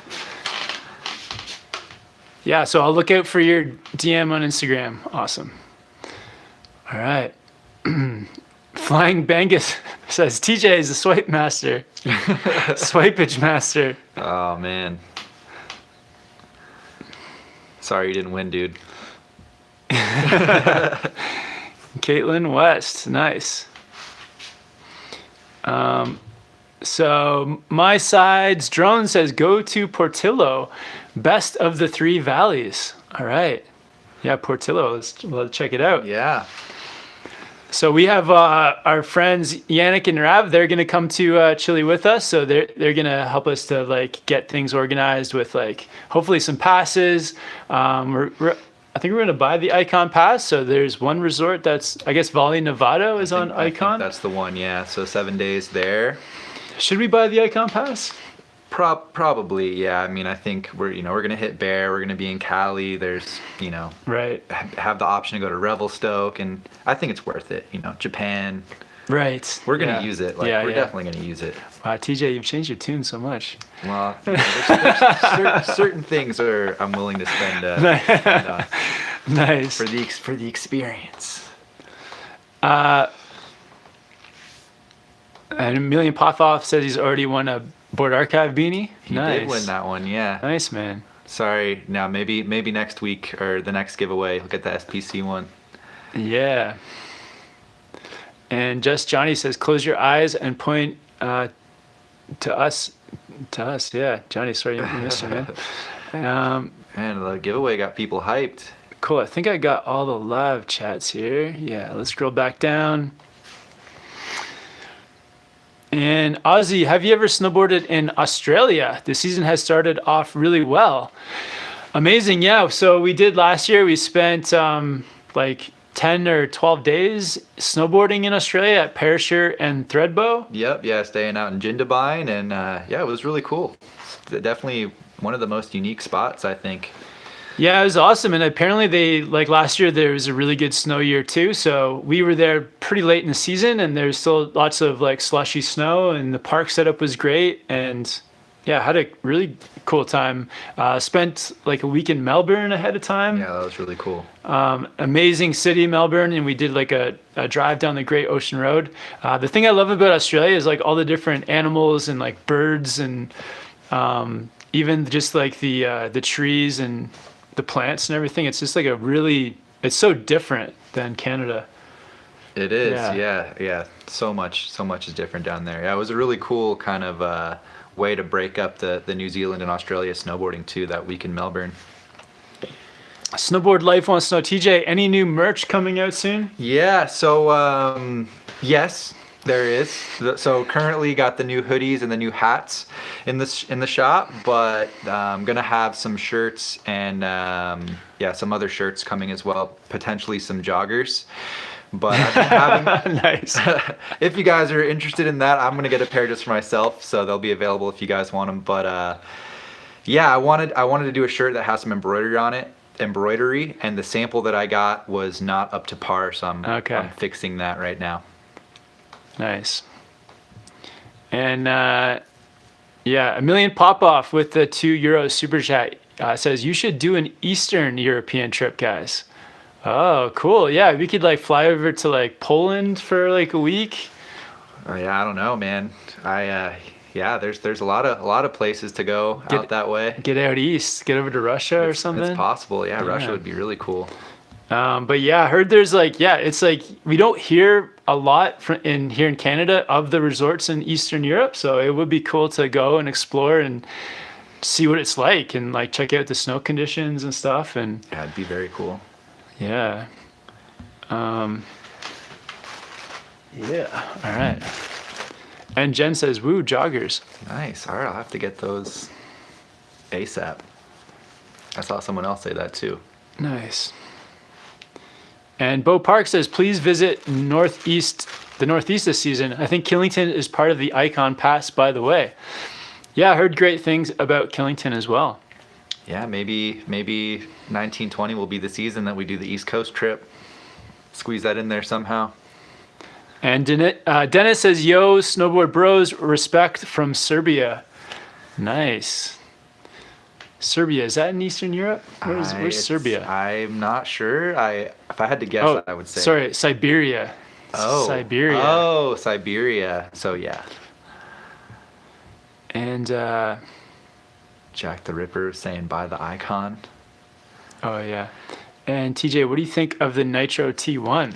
Yeah, so I'll look out for your DM on Instagram. Awesome. All right. Flying Bangus says TJ is the swipe master. Swipage master. Oh man. Sorry you didn't win, dude. Caitlin West, nice. So my side's drone says go to Portillo, best of the three valleys. All right. Yeah, Portillo. We'll check it out. Yeah. So we have our friends Yannick and Rav. They're gonna come to Chile with us. So they're gonna help us to like get things organized with like hopefully some passes. I think we're gonna buy the Icon Pass. So there's one resort that's I guess Valle Nevado is on Icon. That's the one. Yeah. So 7 days there. Should we buy the Icon Pass? Probably, yeah. I mean, I think we're gonna hit Bear. We're gonna be in Cali. There's, right. Have the option to go to Revelstoke, and I think it's worth it. Japan. Right. We're gonna use it. We're definitely gonna use it. Wow, TJ, you've changed your tune so much. Well, there's certain things I'm willing to spend. On. Nice. For the experience. And Emilian Pothoff says he's already won a Board Archive beanie. He did win that one, yeah. Nice, man. Sorry, now maybe next week or the next giveaway, look at the SPC one. Yeah. And Just Johnny says, close your eyes and point To us, yeah. Johnny, sorry you missed it, man. Man, the giveaway got people hyped. Cool. I think I got all the live chats here. Yeah, let's scroll back down. And Ozzy, have you ever snowboarded in Australia? The season has started off really well. Amazing, yeah. So we did last year. We spent like 10 or 12 days snowboarding in Australia at Perisher and Threadbow. Yep, yeah, staying out in Jindabyne, and yeah, it was really cool. Definitely one of the most unique spots, I think. Yeah, it was awesome. And apparently they, like last year, there was a really good snow year too. So we were there pretty late in the season and there's still lots of like slushy snow and the park setup was great. And yeah, had a really cool time. Spent like a week in Melbourne ahead of time. Yeah, that was really cool. Amazing city, Melbourne. And we did like a drive down the Great Ocean Road. The thing I love about Australia is like all the different animals and like birds and even just like the trees and the plants and everything. It's just like it's so different than Canada. It is, yeah. So much is different down there. Yeah, it was a really cool kind of way to break up the New Zealand and Australia snowboarding too, that week in Melbourne. Snowboard Life wants to know, TJ, any new merch coming out soon? Yeah, so yes, there is. So currently got the new hoodies and the new hats in the shop, but I'm gonna have some shirts and some other shirts coming as well, potentially some joggers. But I've been having Nice. If you guys are interested in that, I'm gonna get a pair just for myself, so they'll be available if you guys want them. But yeah, I wanted to do a shirt that has some embroidery on it. And the sample that I got was not up to par, so I'm fixing that right now. Nice. And yeah, a million pop off with the €2 super chat says you should do an Eastern European trip, guys. Oh, cool. Yeah, we could like fly over to like Poland for like a week. Oh yeah, I don't know, man. There's a lot of places to go out that way. Get out east, get over to Russia or something. It's possible. Yeah, Russia would be really cool. But yeah, I heard there's like, it's like we don't hear a lot here in Canada of the resorts in Eastern Europe. So it would be cool to go and explore and see what it's like and like check out the snow conditions and stuff. And yeah, it'd be very cool. Yeah. Yeah. All right. And Jen says, woo, joggers. Nice. All right, I'll have to get those ASAP. I saw someone else say that too. Nice. And Bo Park says, please visit the Northeast this season. I think Killington is part of the Icon Pass, by the way. Yeah, I heard great things about Killington as well. Yeah, maybe 1920 will be the season that we do the East Coast trip. Squeeze that in there somehow. And Dennis says, yo, snowboard bros, respect from Serbia. Nice. Serbia, is that in Eastern Europe? Where's Serbia? I'm not sure. If I had to guess, I would say. Sorry, Siberia. Oh. Siberia. Oh, Siberia. So yeah. And Jack the Ripper saying buy the Icon. Oh yeah. And TJ, what do you think of the Nitro T1?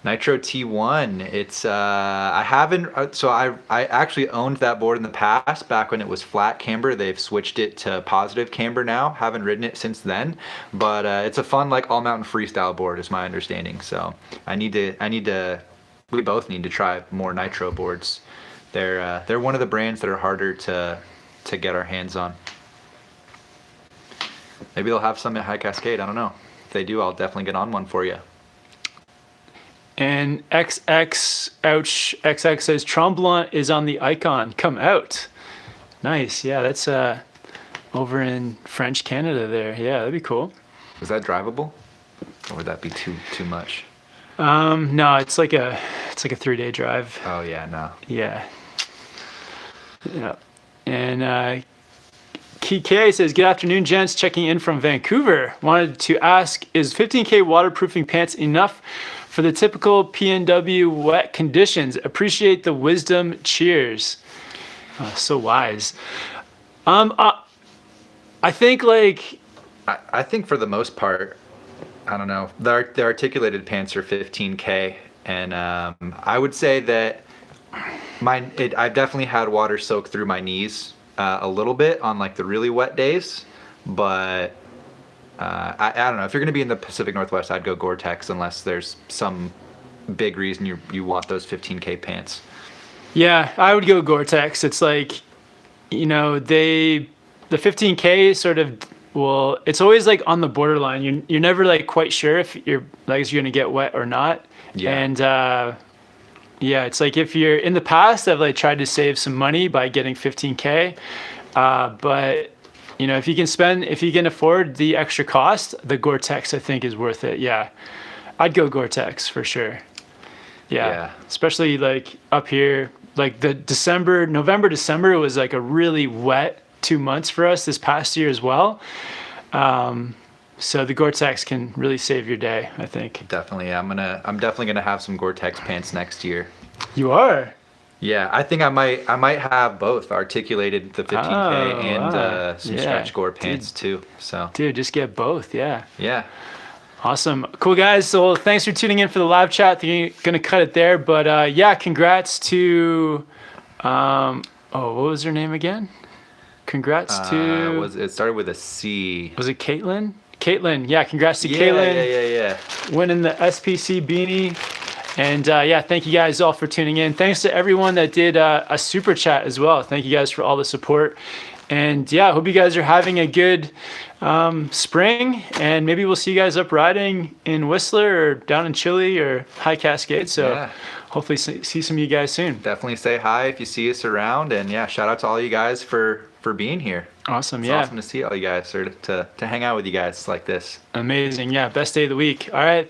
Nitro T1. It's I haven't. So I actually owned that board in the past. Back when it was flat camber, they've switched it to positive camber now. Haven't ridden it since then, but it's a fun like all mountain freestyle board, is my understanding. So I need to. We both need to try more Nitro boards. They're one of the brands that are harder to get our hands on. Maybe they'll have some at High Cascade. I don't know. If they do, I'll definitely get on one for you. And XX says Tremblant is on the Icon. Come out. Nice. Yeah, that's over in French Canada there. Yeah, that'd be cool. Is that drivable? Or would that be too much? No, it's like a 3-day drive. Oh yeah, no. Yeah. Yeah. And KK says, good afternoon, gents. Checking in from Vancouver. Wanted to ask, is 15K waterproofing pants enough for the typical PNW wet conditions? Appreciate the wisdom. Cheers. Oh, so wise. I think like... I think for the most part, I don't know. The articulated pants are 15K. And I would say that I've definitely had water soak through my knees a little bit on like the really wet days, but I don't know. If you're going to be in the Pacific Northwest, I'd go Gore-Tex unless there's some big reason you want those 15K pants. Yeah, I would go Gore-Tex. It's like, the 15K sort of, well, it's always like on the borderline. You're never like quite sure if your legs are going to get wet or not. Yeah. And yeah, it's like if you're in the past, I've like tried to save some money by getting 15K. But if you can afford the extra cost, the Gore-Tex I think is worth it. Yeah, I'd go Gore-Tex for sure. Yeah. Especially like up here, like November, December was like a really wet 2 months for us this past year as well. So the Gore-Tex can really save your day, I think. Definitely. I'm definitely gonna have some Gore-Tex pants next year. You are? Yeah, I think I might have both articulated the 15K and some stretch Gore pants too. So dude, just get both. Yeah. Yeah. Awesome. Cool, guys. So thanks for tuning in for the live chat. They're going to cut it there. But yeah, congrats to, what was her name again? Congrats to. It started with a C. Was it Caitlin? Caitlin. Yeah, congrats to Caitlin. Yeah. Winning the SPC beanie. And yeah, thank you guys all for tuning in. Thanks to everyone that did a super chat as well. Thank you guys for all the support. And yeah, I hope you guys are having a good spring, and maybe we'll see you guys up riding in Whistler or down in Chile or High Cascade. So hopefully see some of you guys soon. Definitely say hi if you see us around, and yeah, shout out to all you guys for being here. Awesome. It's awesome to see all you guys, or to hang out with you guys like this. Amazing. Yeah, best day of the week. All right.